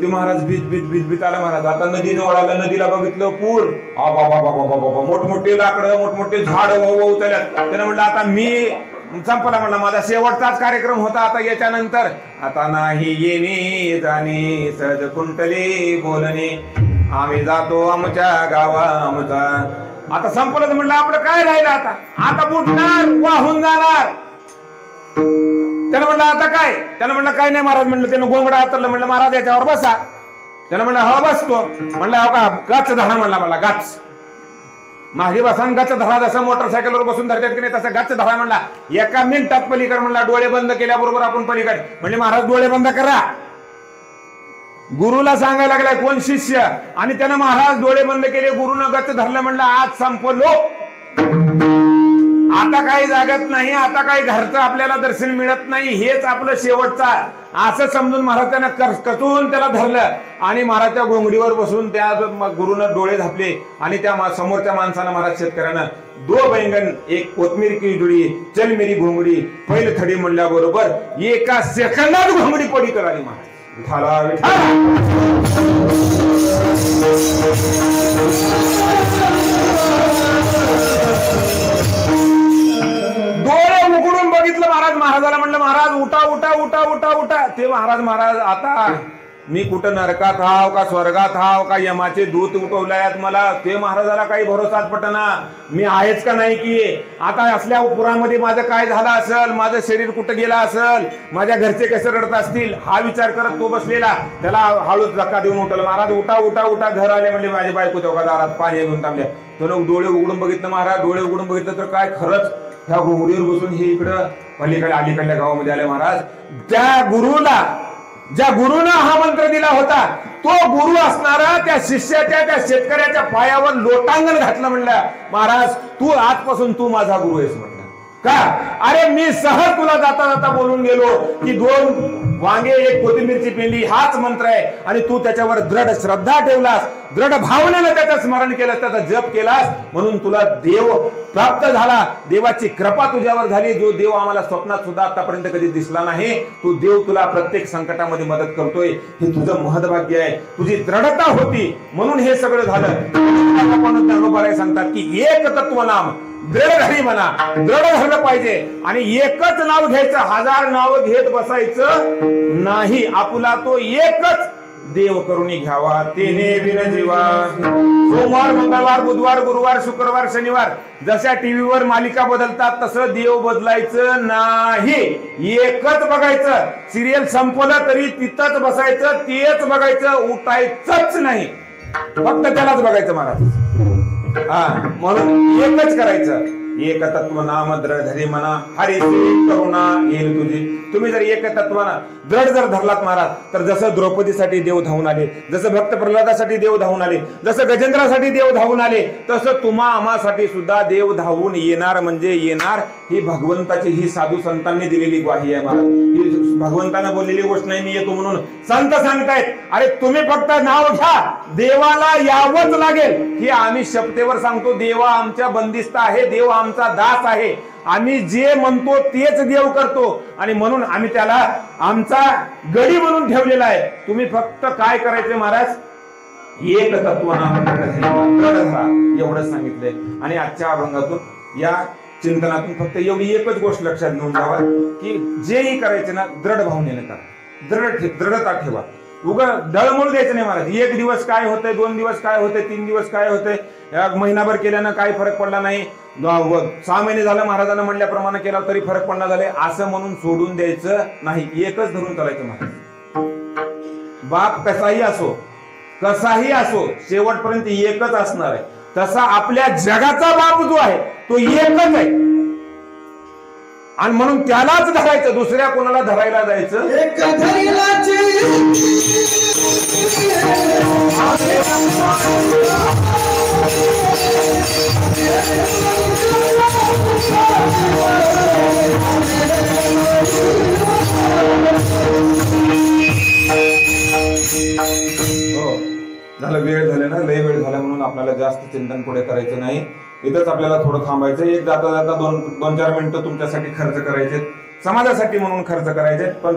ते महाराज बीत आला. महाराज आता नदी जवळ आला, नदीला बघितलं पूर, बाबा मोठमोठे लाकडं, मोठमोठे झाड वाहू त्याला. त्यानं म्हणलं आता मी संपला, म्हणला माझा शेवटचाच कार्यक्रम होता, आता याच्यानंतर आता नाही येणे जाणे, सहज कुंटले बोलणे, आम्ही जातो आमच्या गावा आमचा. आता संपलं म्हणलं आपलं काय राहिलं, आता बुडणार, वाहून जाणार. त्यानं म्हणलं आता काय, त्यानं म्हणलं काय नाही महाराज. म्हणलं त्यानं गोंगडा हातरलं. म्हणलं महाराज याच्यावर बसा. त्याला म्हणलं हो बसतो. म्हणलं हो का गच धरा म्हणला मला, गच मागे बसान गच धरा, जसं मोटरसायकलवर बसून धरतात की नाही तसं गच धरा म्हणला. एका मिनिटात पलीकडे म्हणला. डोळे बंद केल्याबरोबर आपण पलीकडे. म्हणजे महाराज डोळे बंद करा. गुरुला सांगायला लागलाय कोण शिष्य, आणि त्यानं महाराज डोळे बंद केले, गुरुनं गच धरलं. म्हणलं आज संपलो, आता काही जागत नाही, आता काही घरचं आपल्याला दर्शन मिळत नाही, हेच आपलं शेवटचा असं समजून महाराज त्यानं कचून त्याला धरलं आणि महाराजच्या घोंगडीवर बसून त्या गुरुनं डोळे झापले. आणि त्या समोरच्या माणसानं महाराज शेतकऱ्यानं दो बैंगन एक कोथमीर की जुडी चल मेरी घोंगडी पहिलं थडी म्हणल्याबरोबर एका सेकंदात घोंगडी पडी कराली. महाराज विठाला डोळे उघडून बघितलं महाराज. महाराजाला म्हणलं महाराज उठा उठा उठा उठा उठा. ते महाराज आता मी कुठं नरकात हाव का स्वर्गात हाव का यमाचे दूत उठवल्यात मला, ते महाराजाला काही भरोसाच पटना. मी आहेच का नाही की, आता असल्या पुरामध्ये माझं काय झालं असेल, माझं शरीर कुठं गेलं असेल, माझ्या घरचे कसे रडत असतील, हा विचार करत तो बसलेला. त्याला हळूच धक्का देऊन उठवलं. महाराज उठा उठा उठा. घर आले म्हणले माझी बायको तेव्हा दारात पाणी घेऊन थांबल्या. तो डोळे उघडून बघितलं महाराज. डोळे उघडून बघितलं तर काय खरंच ह्या घोंगडीवर बसून हे इकडं पलीकडे अलीकडल्या गावामध्ये आले महाराज. त्या गुरुला, ज्या गुरुनं हा मंत्र दिला होता, तो गुरु असणारा त्या शिष्याच्या, त्या शेतकऱ्याच्या पायावर लोटांगण घातलं. म्हणलं महाराज तू आजपासून तू माझा गुरु आहेस. म्हणलं का? अरे मी सहज तुला जाता जाता बोलून गेलो की 2 वांगे 1 कोथिंबीरची पेंडी हाच मंत्र आहे, आणि तू त्याच्यावर दृढ श्रद्धा ठेवलास, दृढ भावनेनं त्याचं स्मरण केलं, त्याचा जप केलास, म्हणून तुला देव प्राप्त झाला. देवाची कृपा तुझ्यावर झाली. जो देव आम्हाला स्वप्नात सुद्धा आतापर्यंत कधी दिसला नाही, तो देव तुला प्रत्येक संकटामध्ये मदत करतोय. हे तुझं महत्भाग्य आहे, तुझी दृढता होती म्हणून हे सगळं झालं. सांगतात की एक तत्व नाम दृढ धरी म्हणा, दृढ धरलं पाहिजे. आणि एकच नाव घ्यायचं, 1000 नाव घेत बसायचं नाही. आपुला तो एकच देव करुणी घ्यावा, तेने बिन जीवा. सोमवार, मंगळवार, बुधवार, गुरुवार, शुक्रवार, शनिवार जशा टीव्हीवर मालिका बदलतात तसं देव बदलायचं नाही. एकच बघायचं. सिरियल संपलं तरी तिथंच बसायचं, तेच बघायचं, उठायचंच नाही, फक्त त्यालाच बघायचं महाराज. हा म्हणून एकच करायचं. एक तत्व नाम दृढ धरी म्हणा, हरी करुणा येईल तुझी. तुम्ही जर एक तत्वानं दृढ जर धरलात महाराज, तर जसं द्रौपदीसाठी देव धावून आले, जसं भक्त प्रल्हादासाठी देव धावून आले, जसं गजेंद्रासाठी देव धावून आले, तसं तुम्हा आम्हासाठी सुद्धा देव धावून येणार म्हणजे येणार. ही भगवंताची, ही साधू संतांनी दिलेली ग्वाही आहे महाराज. ही भगवंतानं बोललेली गोष्ट नाही, मी येतो म्हणून संत सांगतायत. अरे तुम्ही फक्त नाव घ्या, देवाला यावंच लागेल. ही आम्ही शपथेवर सांगतो. देवा आमच्या बंदिस्त आहे, देव आमचा दास आहे. आम्ही जे म्हणतो तेच देव करतो, आणि म्हणून आम्ही त्याला आमचा गडी म्हणून ठेवलेला आहे. तुम्ही फक्त काय करायचे महाराज, एक तत्वनाम एवढंच सांगितलंय. आणि आजच्या अभंगातून, या चिंतनातून फक्त एवढी एकच गोष्ट लक्षात घेऊन जावा की जेही करायचे ना दृढ भावनेने करा, दृढता ठेवा. उगा डळमळ द्यायचं नाही महाराज. 1 दिवस काय होतंय, 2 दिवस काय होतंय, 3 दिवस काय होतंय, महिनाभर केल्यानं काही फरक पडला नाही, 6 महिने झालं महाराजांना म्हणल्याप्रमाणे केला तरी फरक पडला झाले, असं म्हणून सोडून द्यायचं नाही. एकच धरून चालायचं महाराज. बाप कसाही असो, कसाही असो, शेवटपर्यंत एकच असणार आहे. तसा आपल्या जगाचा बाप जो आहे तो एकच आहे, आणि म्हणून त्यालाच धरायचं, दुसऱ्या कोणाला धरायला जायचं हो. झालं, वेळ झाला ना, लय वेळ झाला, म्हणून आपल्याला जास्त चिंतन पुढे करायचं नाही. इथंच आपल्याला थोडं थांबायचं. एक जाता जाता 2-4 मिनिटं तुमच्यासाठी खर्च करायचे, समाजासाठी म्हणून खर्च करायचे. पण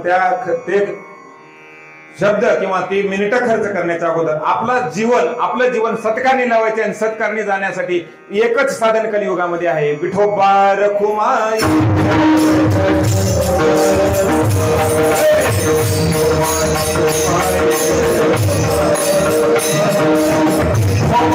ते शब्द किंवा ती मिनिटं खर्च करण्याच्या अगोदर आपलं जीवन सत्कारणी लावायचे, आणि सत्कारणी जाण्यासाठी एकच साधन कलियुगामध्ये आहे, विठोबा रखुमाई. Oh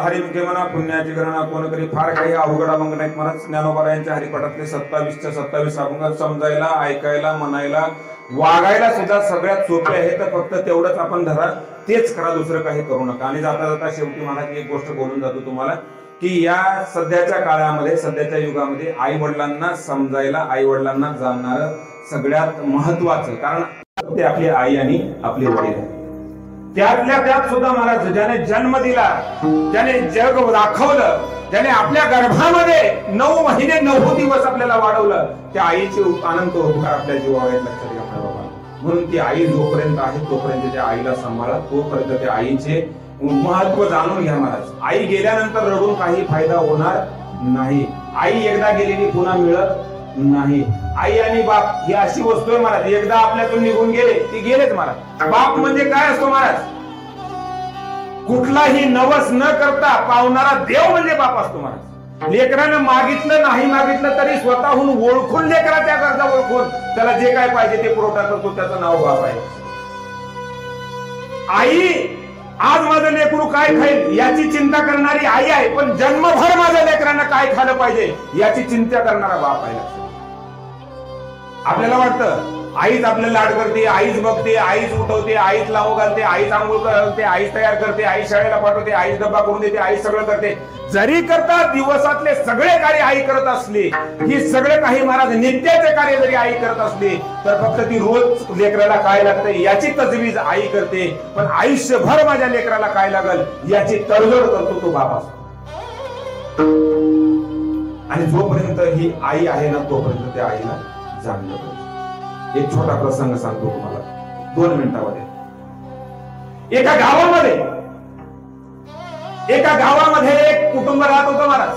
हरिमुखे म्हणा पुण्याची गणना कोण करी फार काही अवघड अभंग नाहीत म्हणा. ज्ञानोबा हरिपाठातले 27च्या 27 अभंग समजायला, ऐकायला, म्हणायला, वागायला सुद्धा सगळ्यात सोपे आहे. तर फक्त तेवढंच आपण धरा, तेच करा, दुसरं काही करू नका. आणि जाता जाता शेवटी महाराज एक गोष्ट बोलून जातो तुम्हाला की या सध्याच्या काळामध्ये, सध्याच्या युगामध्ये आई वडिलांना समजायला, आई वडिलांना जाणणार सगळ्यात महत्वाचं कारण ते आपली आई आणि आपले वडील आहे. त्यातल्या त्यात सुद्धा महाराज ज्याने जन्म दिला, ज्याने जग दाखवलं, ज्याने आपल्या गर्भामध्ये 9 महिने 9 दिवस आपल्याला वाढवलं, त्या आईचे अनंत उपकार आपल्या जीवावर लक्षात घ्या बाबा. म्हणून ती आई जोपर्यंत आहे तोपर्यंत त्या आईला सांभाळा, तोपर्यंत त्या आईचे महत्व जाणून घ्या महाराज. आई गेल्यानंतर रडून काही फायदा होणार नाही. आई एकदा गेलेली पुन्हा मिळत नाही. आई आणि बाप ही अशी वस्तू आहे महाराज, एकदा आपल्यातून निघून गेले ती गेलेच महाराज. बाप म्हणजे काय असतो महाराज? कुठलाही नवस न करता पावणारा देव म्हणजे बाप असतो महाराज. लेकरानं मागितलं नाही मागितलं तरी स्वतःहून ओळखून लेकरा त्या गरजा ओळखून त्याला जे काय पाहिजे ते पुरवठा करतो, त्याचं नाव बाप आहे. आई आज माझं लेकरू काय खाईल याची चिंता करणारी आई आहे, पण जन्मभर माझ्या लेकरांना काय खाल्लं पाहिजे याची चिंता करणारा बाप आहे. आपल्याला वाटतं आईच आपल्याला लाड करते, आईच बघते, आईच उठवते, आईच लावू घालते, आईच आंघोळ करते, आईच तयार करते, आई शाळेला पाठवते, आईच डब्बा करून देते, आई सगळं करते. जरी करता दिवसातले सगळे कार्य आई करत असली, ही सगळे काही महाराज नित्याचे कार्य जरी आई करत असली, तर फक्त ती रोज लेकराला काय लागतं याची तजवीज आई करते. पण आयुष्यभर माझ्या लेकराला काय लागल याची तडजोड करतो तो बाप असतो. आणि जोपर्यंत ही आई आहे ना तोपर्यंत त्या आईला जाणलं पाहिजे. एक छोटा प्रसंग सांगतो तुम्हाला 2 मिनिटांमध्ये. एका गावामध्ये एक कुटुंब राहत होतं महाराज.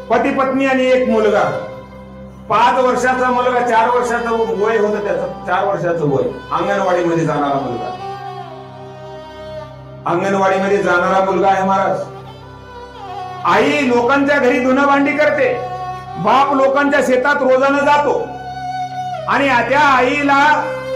पती पत्नी आणि एक मुलगा. 5 वर्षाचा मुलगा, 4 वर्षाचं वय होतं त्याचं, 4 वर्षाचं वय. अंगणवाडीमध्ये जाणारा मुलगा, अंगणवाडीमध्ये जाणारा मुलगा आहे महाराज. आई लोकांच्या घरी धुणं भांडी करते, बाप लोकांच्या शेतात रोजानं जातो. आणि त्या आईला,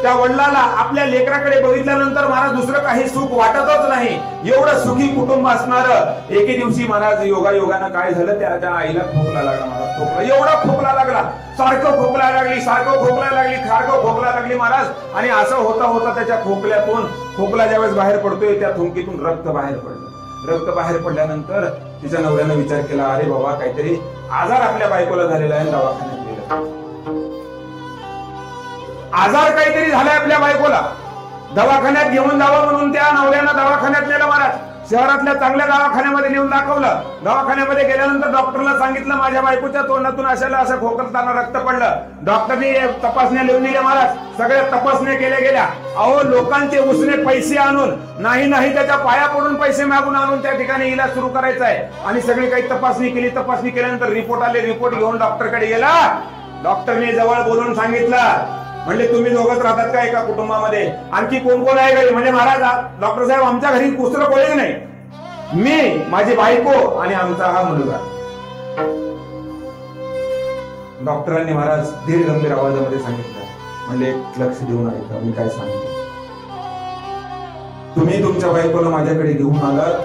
त्या वडिलाला आपल्या लेकराकडे बघितल्यानंतर महाराज दुसरं काही सुख वाटतच नाही. एवढं सुखी कुटुंब असणार. एके दिवशी महाराज योगायोगानं काय झालं, त्या आईला खोकला लागला महाराज. खोकला, एवढा खोकला लागला, सारखं खोकला लागली, सारखं खोकला लागली, सारखं खोकला लागली महाराज. आणि असं होता होता त्याच्या खोकल्यातून, खोकला ज्यावेळेस बाहेर पडतोय त्या थुंकीतून रक्त बाहेर पडलं. रक्त बाहेर पडल्यानंतर तिच्या नवऱ्यानं विचार केला, अरे बाबा काहीतरी आजार आपल्या बायकोला झालेला आहे, दवाखान्यात गेला. आजार काहीतरी झालाय आपल्या बायकोला, दवाखान्यात घेऊन जावं म्हणून त्या नवऱ्यानं दवाखान्यात नेलं महाराज. शहरातल्या चांगल्या दवाखान्यामध्ये नेऊन दाखवलं. दवाखान्यामध्ये गेल्यानंतर डॉक्टरला सांगितलं माझ्या बायकोच्या तोंडातून अशाला असं खोकताना रक्त पडलं. डॉक्टरने तपासण्या लिहून दिल्या महाराज. सगळ्या तपासण्या केल्या गेल्या. अहो लोकांचे उसने पैसे आणून, नाही त्याच्या पाया पडून पैसे मागून आणून त्या ठिकाणी इलाज सुरू करायचा आहे. आणि सगळी काही तपासणी केली. तपासणी केल्यानंतर रिपोर्ट आले. रिपोर्ट घेऊन डॉक्टरकडे गेला. डॉक्टरने जवळ बोलून सांगितलं, म्हणजे तुम्ही दोघंच राहतात का एका कुटुंबामध्ये? आणखी कोण कोण आहे घरी? म्हणजे महाराज डॉक्टर साहेब आमच्या घरी दुसरं कोणीच नाही, मी, माझी बायको आणि आमचा हा मुलगा. डॉक्टरांनी महाराज धीर गंभीर आवाजामध्ये सांगितलं, म्हणजे लक्ष देऊन ऐका मी काय सांगितलं. तुम्ही तुमच्या बायकोला माझ्याकडे घेऊन आलात,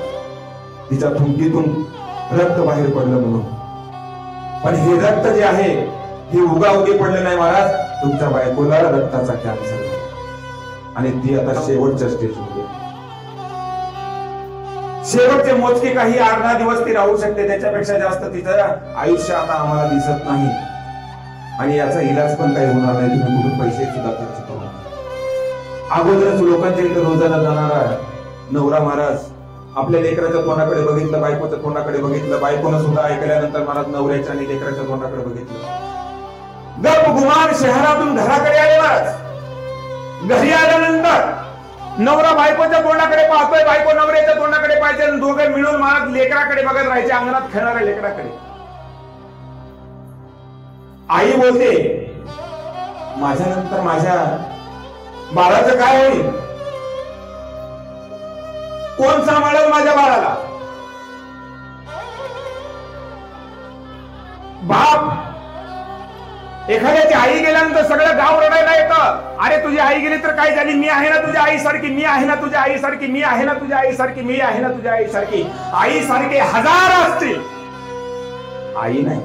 तिच्या थुंकीतून रक्त बाहेर पडलं म्हणून. पण हे रक्त जे आहे हे उगाउगी पडलं नाही महाराज. तुमच्या बायकोला रक्ताचा कॅन्सर आणि ती आता शेवटच्या स्टेजमध्ये. शेवटचे मोजके काही 8-10 दिवस ती राहू शकते, त्याच्यापेक्षा जास्त तिचं आयुष्य आता आम्हाला दिसत नाही. आणि याचा इलाज पण काही होणार नाही. तुम्ही कुठून पैसे सुद्धा खर्च करू. अगोदरच लोकांच्या इथे रोजाना जाणारा नवरा महाराज आपल्या लेकराच्या तोंडाकडे बघितलं, बायकोच्या तोंडाकडे बघितलं, बायकोनं सुद्धा ऐकल्यानंतर महाराज नवऱ्याच्या आणि लेकराच्या तोंडाकडे बघितलं. गप गुमान शहरातून घराकडे आले महाराज. घरी आल्यानंतर नवरा बायकोच्या तोंडाकडे पाहतोय, बायको नवऱ्याच्या तोंडाकडे पाहिजे, आणि दोघे मिळून महाराज लेकराकडे बघत राहायचे, अंगणात खेळणाऱ्या लेकराकडे. आई बोलते, माझ्यानंतर माझ्या बाळाचं काय होईल, कोण सांभाळेल माझ्या बाळाला. बाप एखाद्याची आई गेल्यानंतर सगळं गाव रडायला येतं. अरे तुझी आई गेली तर काय झाली, मी आहे ना तुझ्या आई सारखी, मी आहे ना तुझ्या आई सारखी, मी आहे ना तुझ्या आई सारखी, मी आहे ना तुझ्या आई सारखी. आई सारखे हजार असतील, आई नाही.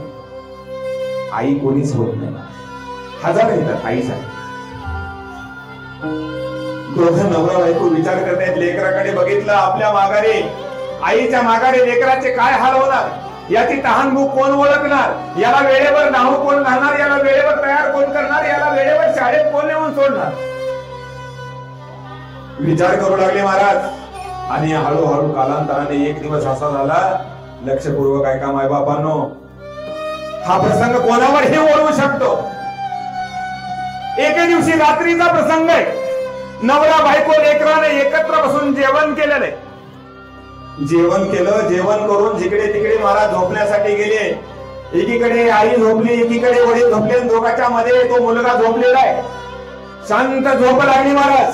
आई कोणीच होत नाही, हजार येतात आई सारखी. दोघं नवरा बायको विचार करतायत, लेकराकडे बघितलं आपल्या माघारी, आईच्या माघारी लेकराचे काय हाल होणार, याची तहानभूक कोण ओळखणार, याला वेळेवर नाव कोण घालणार, याला वेळेवर तयार कोण करणार, याला वेळेवर शाळेत कोण नेऊन सोडणार. विचार करू लागले महाराज. आणि हळूहळू कालांतराने एक दिवस असा झाला, लक्षपूर्वक ऐका मायबापांनो, हा प्रसंग कोणावर हे ओढवू शकतो. एके दिवशी रात्रीचा प्रसंग आहे. नवरा बायको लेकराने एकत्र बसून जेवण केलेलं आहे. जेवण केलं, जेवण करून जिकडे तिकडे महाराज झोपण्यासाठी गेले. एकीकडे आई झोपली, एकीकडे वडील झोपले, दोघांच्या मध्ये तो मुलगा झोपलेला आहे. शांत झोप लागली महाराज,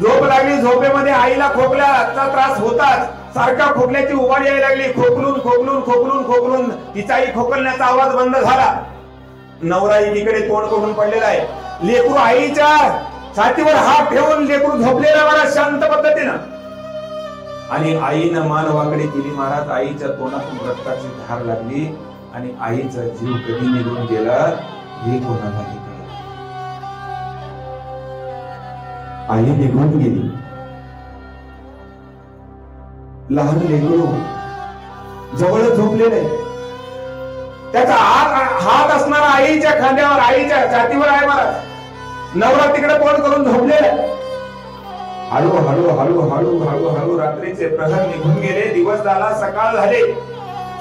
झोप लागली. झोपेमध्ये आईला खोकल्याचा त्रास होताच, सारखा खोकल्याची उभारी यायला लागली. खोकलून खोकलून खोकलून खोकलून तिचाही खोकलण्याचा आवाज बंद झाला. नवरा एकीकडे तोंड करून पडलेला आहे. लेकरू आईच्या छातीवर हात ठेवून लेकरू झोपलेला महाराज शांत पद्धतीनं. आणि आईनं मान वाकडी केली महाराज. आईच्या तोंडातून रक्ताची धार लागली आणि आईचा जीव कधी निघून गेला हे कोणालाही कळलं. आई निघून गेली. लहान लेकरू जवळ झोपलेले, त्याचा हात असणारा आईच्या खांद्यावर, आईच्या छातीवर आहे महाराज. नवरा तिकडे तोंड करून झोपलेला. हळू हळू हळू हळू हळू हळू रात्रीचे प्रहर निघून गेले. दिवस झाला, सकाळ झाले.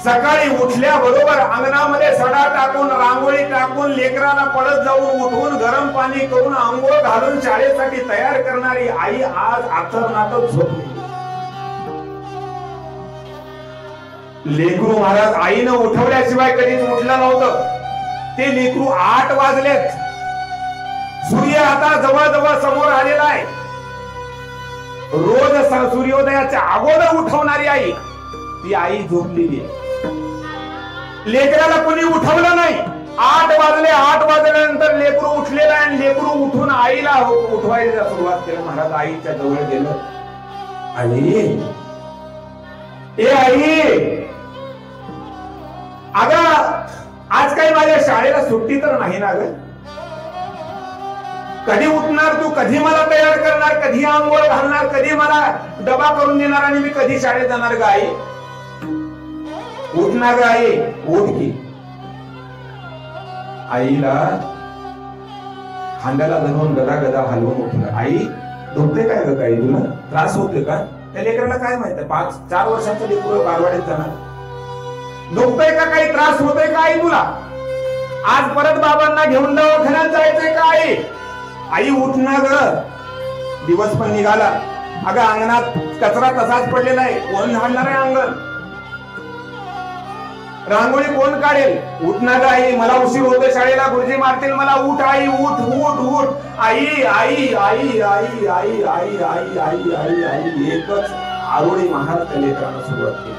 सकाळी उठल्याबरोबर अंगणामध्ये सडा टाकून, रांगोळी टाकून, लेकराला पळत जाऊन उठवून गरम पाणी करून आंघोळ घालून शाळेसाठी तयार करणारी आई आज आथरणातच झोपली. लेकरू महाराज आईनं उठवल्याशिवाय कधीच उठलं नव्हतं. ते लेकरू 8 वाजलेत. सूर्य आता जवळजवळ समोर आलेला आहे. रोज सूर्योदयाच्या अगोदर उठवणारी आई, ती आई झोपलेली आहे. लेकराला कोणी उठवलं नाही. 8 वाजले. 8 वाजल्यानंतर लेकरू उठलेला आहे आणि लेकरू उठून आईला उठवायला सुरुवात केली. महाराज आईच्या जवळ गेलं. आई, ए आई, अगं आज काही माझ्या शाळेला सुट्टी तर नाही ना ग? कधी उठणार तू, कधी मला तयार करणार, कधी आंघोळ घालणार, कधी मला डबा करून देणार आणि मी कधी शाळेत जाणार ग आई? उठणार ग आई, उठ की. आईला खांद्याला धरून गदा गदा हलवून उठलं. आई, दुखते काय ग? काही तुला त्रास होते का? त्या लेकराला काय माहित, 4 वर्षाचं लेकरू बालवाडीत जाणार. दुखतंय का, काही त्रास होतोय का आई तुला? आज परत बाबांना घेऊन दवाखान्यात जायचंय का आई? आई उठ ना ग. दिवस पण निघाला. अगं अंगणात कचरा तसाच पडलेला आहे. कोण झाडणार आहे अंगण? रांगोळी कोण काढेल? उठ ना ग आई, मला उशीर होतो शाळेला, गुरुजी मारतील मला. उठ आई, उठ उठ उठ. आई आई आई आई आई आई आई आई आई आई एकच आरोळी महाराज त्या लेकरांना सुरुवात केली.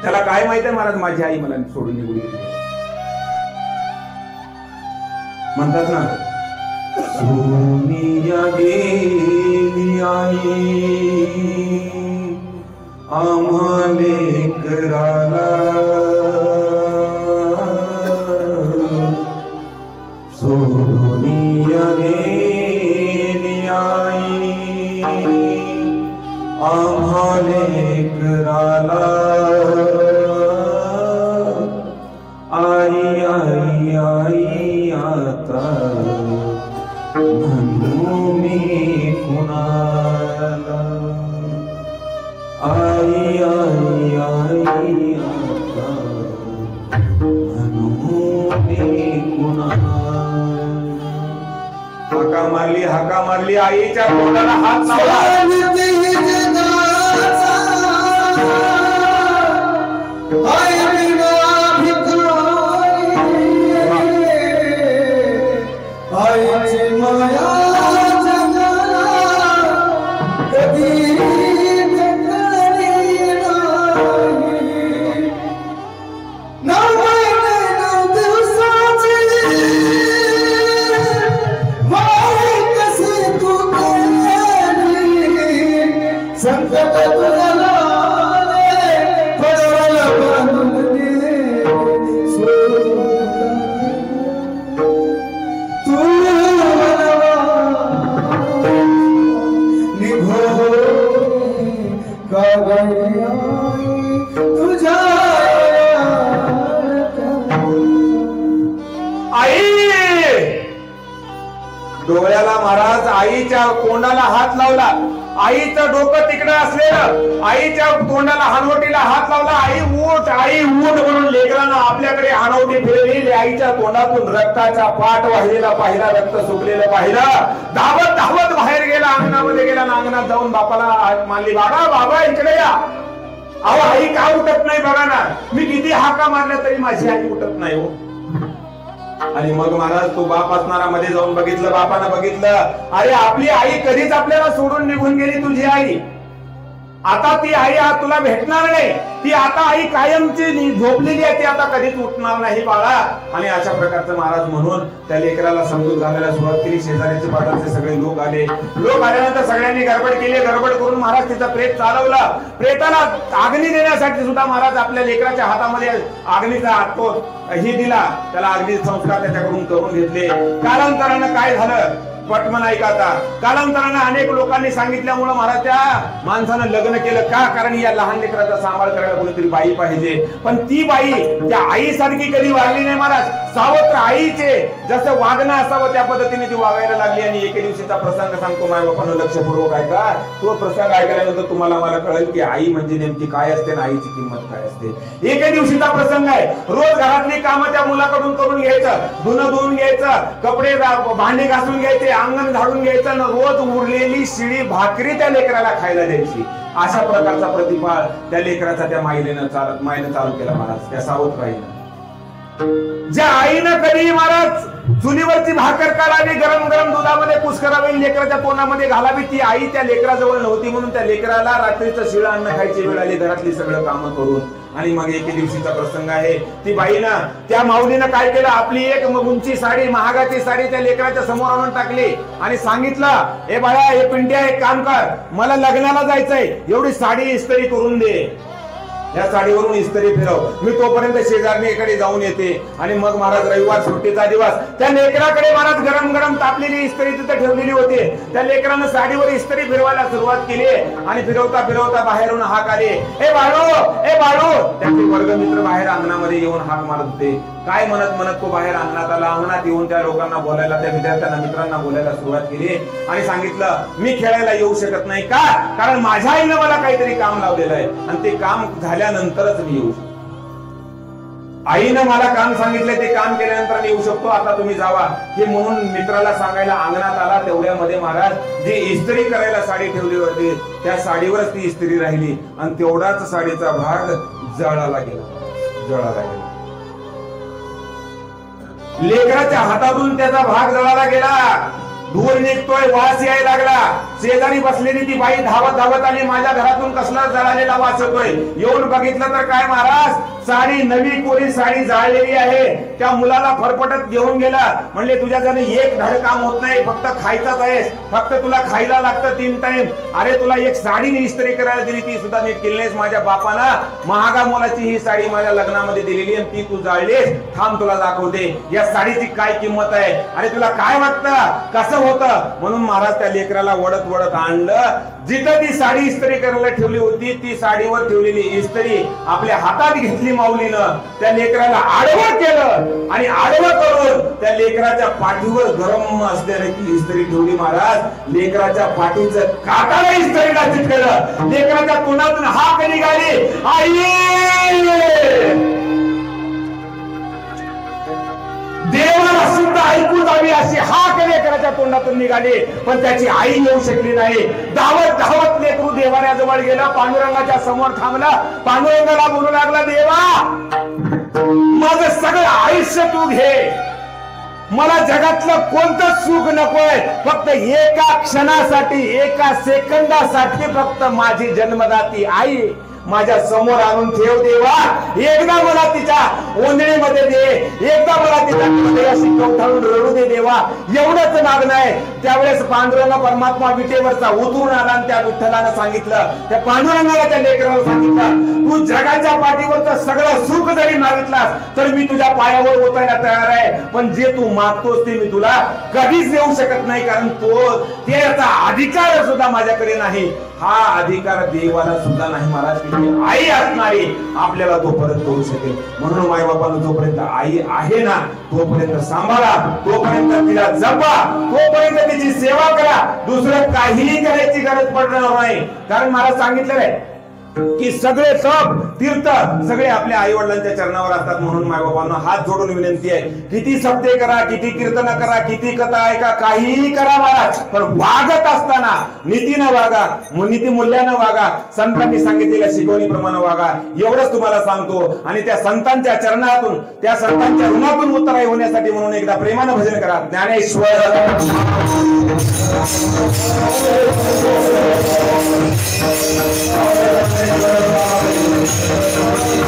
त्याला काय माहित आहे महाराज, माझी आई मला सोडून निघून गेली. म्हणतात ना, सोनिया गेली आई आम्हा लेकराला, सोनिया गेली आई आम्हा लेकराला. आई आई आई आता म्हणू मी कुणाला. आई आई आई आता म्हणू मी कुणाला. हाका मारली आईच्या तोंडाला हात लावला. डोळ्याला महाराज आईच्या तोंडाला हात लावला. आईचं डोकं तिकडे असलेलं आईच्या तोंडाला हनवटीला हात लावला. आई उठ म्हणून लेकरानं आपल्याकडे हनवटी फिरवली. आईच्या तोंडातून रक्ताचा पाठ वाहिलेला पाहिला, रक्त सुकलेलं पाहिलं. धावत धावत बाहेर गेला, अंगणामध्ये गेला. अंगणात जाऊन बापाला मानली, बाबा बाबा इकडे या. अहो आई का उठत नाही बघा ना, मी किती हाका मारल्या तरी माझी आई उठत नाही हो. आणि मग महाराज तो बाप असणारा मध्ये जाऊन बघितलं, बापानं बघितलं, अरे आपली आई कधीच आपल्याला सोडून निघून गेली. तुझी आई आता ती आई तुला भेटणार नाही. ती आता आई कायमची झोपलेली आहे, ती आता कधीच उठणार नाही बाळा. आणि अशा प्रकारचं महाराज म्हणून त्या लेकराला समजूत घालायला सुरुवात केली. शेजारीचे पाठाचे सगळे लोक आले. लोक आल्यानंतर सगळ्यांनी गडबड केली. गडबड करून महाराज तिचा प्रेत चालवला. प्रेताला अग्नी देण्यासाठी सुद्धा महाराज आपल्या लेकराच्या हातामध्ये अग्नीचा तो ही दिला. त्याला अग्नी संस्कार त्याच्याकडून करून घेतले. कालांतरानं काय झालं पटमन ऐका आता. कालांतरानं अनेक लोकांनी सांगितल्यामुळे महाराज त्या माणसानं लग्न केलं. का? कारण या लहान लेकराचा सांभाळ करायला कोणीतरी बाई पाहिजे. पण ती बाई त्या आईसारखी कधी वागली नाही महाराज. सावत्र आईचे जसं वागणं असावं त्या पद्धतीने ती वागायला लागली. आणि एके दिवशीचा प्रसंग सांगतो, माय बापानं लक्षपूर्वक ऐका. तो प्रसंग ऐकल्यानंतर तुम्हाला मला कळेल की आई म्हणजे नेमकी काय असते आणि आईची किंमत काय असते. एके दिवशीचा प्रसंग आहे. रोज घरातली कामं त्या मुलाकडून करून घ्यायचं, धुणं धुवून घ्यायचं, कपडे भांडे घासून घ्यायचे, अंगण झाडून घ्यायचं, रोज उरलेली शिळी भाकरी त्या लेकराला खायला द्यायची. अशा प्रकारचा प्रतिफळ त्या लेकराचा त्या माईने चालू केला महाराज, त्या सावत्र आईनं. ज्या आईनं कधी महाराज चुलीवरची भाकर काढावी, गरम गरम दुधामध्ये कुस करावी, लेकराच्या तोंडामध्ये घालावी, ती आई त्या लेकराजवळ नव्हती. म्हणून त्या लेकराला रात्रीचं शिळं अन्न खायची वेळ आली, घरातली सगळं कामं करून. आणि मग एके दिवशीचा प्रसंग आहे. ती बाईनं त्या माऊलीनं काय केलं, आपली एक उंची साडी, महागाची साडी त्या लेकराच्या समोर आणून टाकली आणि सांगितलं, ए बाळा, हे पिंट्या एक काम कर, मला लग्नाला जायचंय, एवढी साडी इस्त्री करून दे. या साडीवरून इस्त्री फिरव, मी तोपर्यंत शेजारणीकडे जाऊन येते. आणि मग महाराज रविवार सुट्टीचा दिवस, त्या लेकराकडे महाराज गरम गरम तापलेली इस्त्री तिथे ठेवलेली होती. त्या लेकरानं साडीवर इस्त्री फिरवायला सुरुवात केली. आणि फिरवता फिरवता बाहेरून हाक आले, ए बाळू, ए बाळू. त्याचे वर्गमित्र बाहेर अंगणामध्ये येऊन हाक मारत होते. काय म्हणत म्हणत तो बाहेर अंगणात आला. अंगणात येऊन त्या लोकांना बोलायला, त्या विद्यार्थ्यांना मित्रांना बोलायला सुरुवात केली. आणि सांगितलं, मी खेळायला येऊ शकत नाही. का? कारण माझ्या आईनं मला काहीतरी काम लावलेलं आहे आणि ते काम झाल्यानंतरच मी येऊ शकतो. आईनं मला काम सांगितलंय, ते काम केल्यानंतर मी येऊ शकतो. आता तुम्ही जावा. हे म्हणून मित्राला सांगायला अंगणात आला. तेवढ्यामध्ये महाराज जी इस्त्री करायला साडी ठेवली होती, त्या साडीवरच ती इस्त्री राहिली. आणि तेवढाच साडीचा भाग जळाला गेला. लेकराच्या हातातून त्याचा भाग जळाला गेला. धूर निघतोय, वास यायला लागला. शेजारी बसलेली ती बाई धावत धावत आली, माझ्या घरातून कसला जळालेला वास येतोय. येऊन बघितलं तर काय महाराज, साडी, नवी कोरी साडी जाळलेली आहे. त्या मुलाला फरफटत घेऊन गेला. म्हणले, तुझ्याकडे एक धड काम होत नाही, फक्त खायचाच आहेस, फक्त तुला खायला लागतं 3 टाइम. अरे तुला एक साडी इस्त्री करायला दिली, ती सुद्धा नीट केली नाहीस. माझ्या बापानं महागा मोलाची ही साडी माझ्या लग्नामध्ये दिलेली आणि ती तू जाळलीस. थांब तुला दाखवते या साडीची काय किंमत आहे. अरे तुला काय वाटतं कसं होतं. म्हणून महाराज त्या लेकराला वडत वडत आणलं. जिथं ती साडी इस्त्री करायला ठेवली होती, ती साडीवर ठेवलेली इस्त्री आपल्या हातात घेतली माऊलीनं. त्या लेकराला आडवं केलं आणि आडवं करून त्या लेकराच्या पाठीवर गरम असलेली इस्त्री ठेवली महाराज. लेकराच्या पाठीचं काटाला इस्त्रीला चिटकलं. लेकराच्या तोंडातून हाक निघाली, आई. देवाला सुद्धा ऐकू जावी अशी हाक लेकराच्या लेकराच्या तोंडातून निघाले, पण त्याची आई येऊ शकली नाही. धावत धावत लेकरू देवाऱ्याजवळ गेला, पांडुरंगाच्या समोर थांबला. पांडुरंगाला बोलू लागला, देवा माझं सगळं आयुष्य तू घे, मला जगातलं कोणतं सुख नकोय, फक्त एका क्षणासाठी एका सेकंदासाठी फक्त माझी जन्मदाती आई माझ्या समोर आणून ठेव देवा. एकदा मला तिच्या ओंजळीमध्ये दे, एकदा मला तिच्या हृदयाशी कवठाळून रडू दे देवा. एवढंच मागणं आहे. त्यावेळेस पांडुरंग परमात्मा विटेवरचा उतरून आला आणि त्या विठ्ठलानं सांगितलं, त्या पांडुरंगाला त्या लेकराला सांगितलं, तू जगाच्या पाठीवरचं सगळं सुख जरी मागितलास तर मी तुझ्या पायावर ओतायला तयार आहे, पण जे तू मागतोस ते मी तुला कधीच देऊ शकत नाही, कारण त्याचा अधिकार सुद्धा माझ्याकडे नाही. हा अधिकार देवाला सुद्धा नाही महाराज, आई असणारी आपल्याला तो परत करू शकेल. म्हणून मायबापानं जोपर्यंत आई आहे ना तोपर्यंत सांभाळा, तोपर्यंत तिला जपा, तोपर्यंत तिची सेवा करा. दुसरं काहीही करायची गरज पडणार नाही, कारण मला सांगितलेलं आहे की सगळे तप तीर्थ सगळे आपल्या आई वडिलांच्या चरणावर असतात. म्हणून मायबापांना हात जोडून विनंती आहे, किती सप्ते करा, किती कीर्तन करा, किती कथा ऐका, काहीही करा महाराज, पण वागत असताना नीतीनं वागा, नीती मूल्यानं वागा, संतांनी सांगितलेल्या शिकवणीप्रमाणे वागा. एवढंच तुम्हाला सांगतो. आणि त्या संतांच्या चरणातून, त्या संतांच्या ऋणातून उत्तराई होण्यासाठी म्हणून एकदा प्रेमानं भजन करा. Dnyaneshwar Thank you.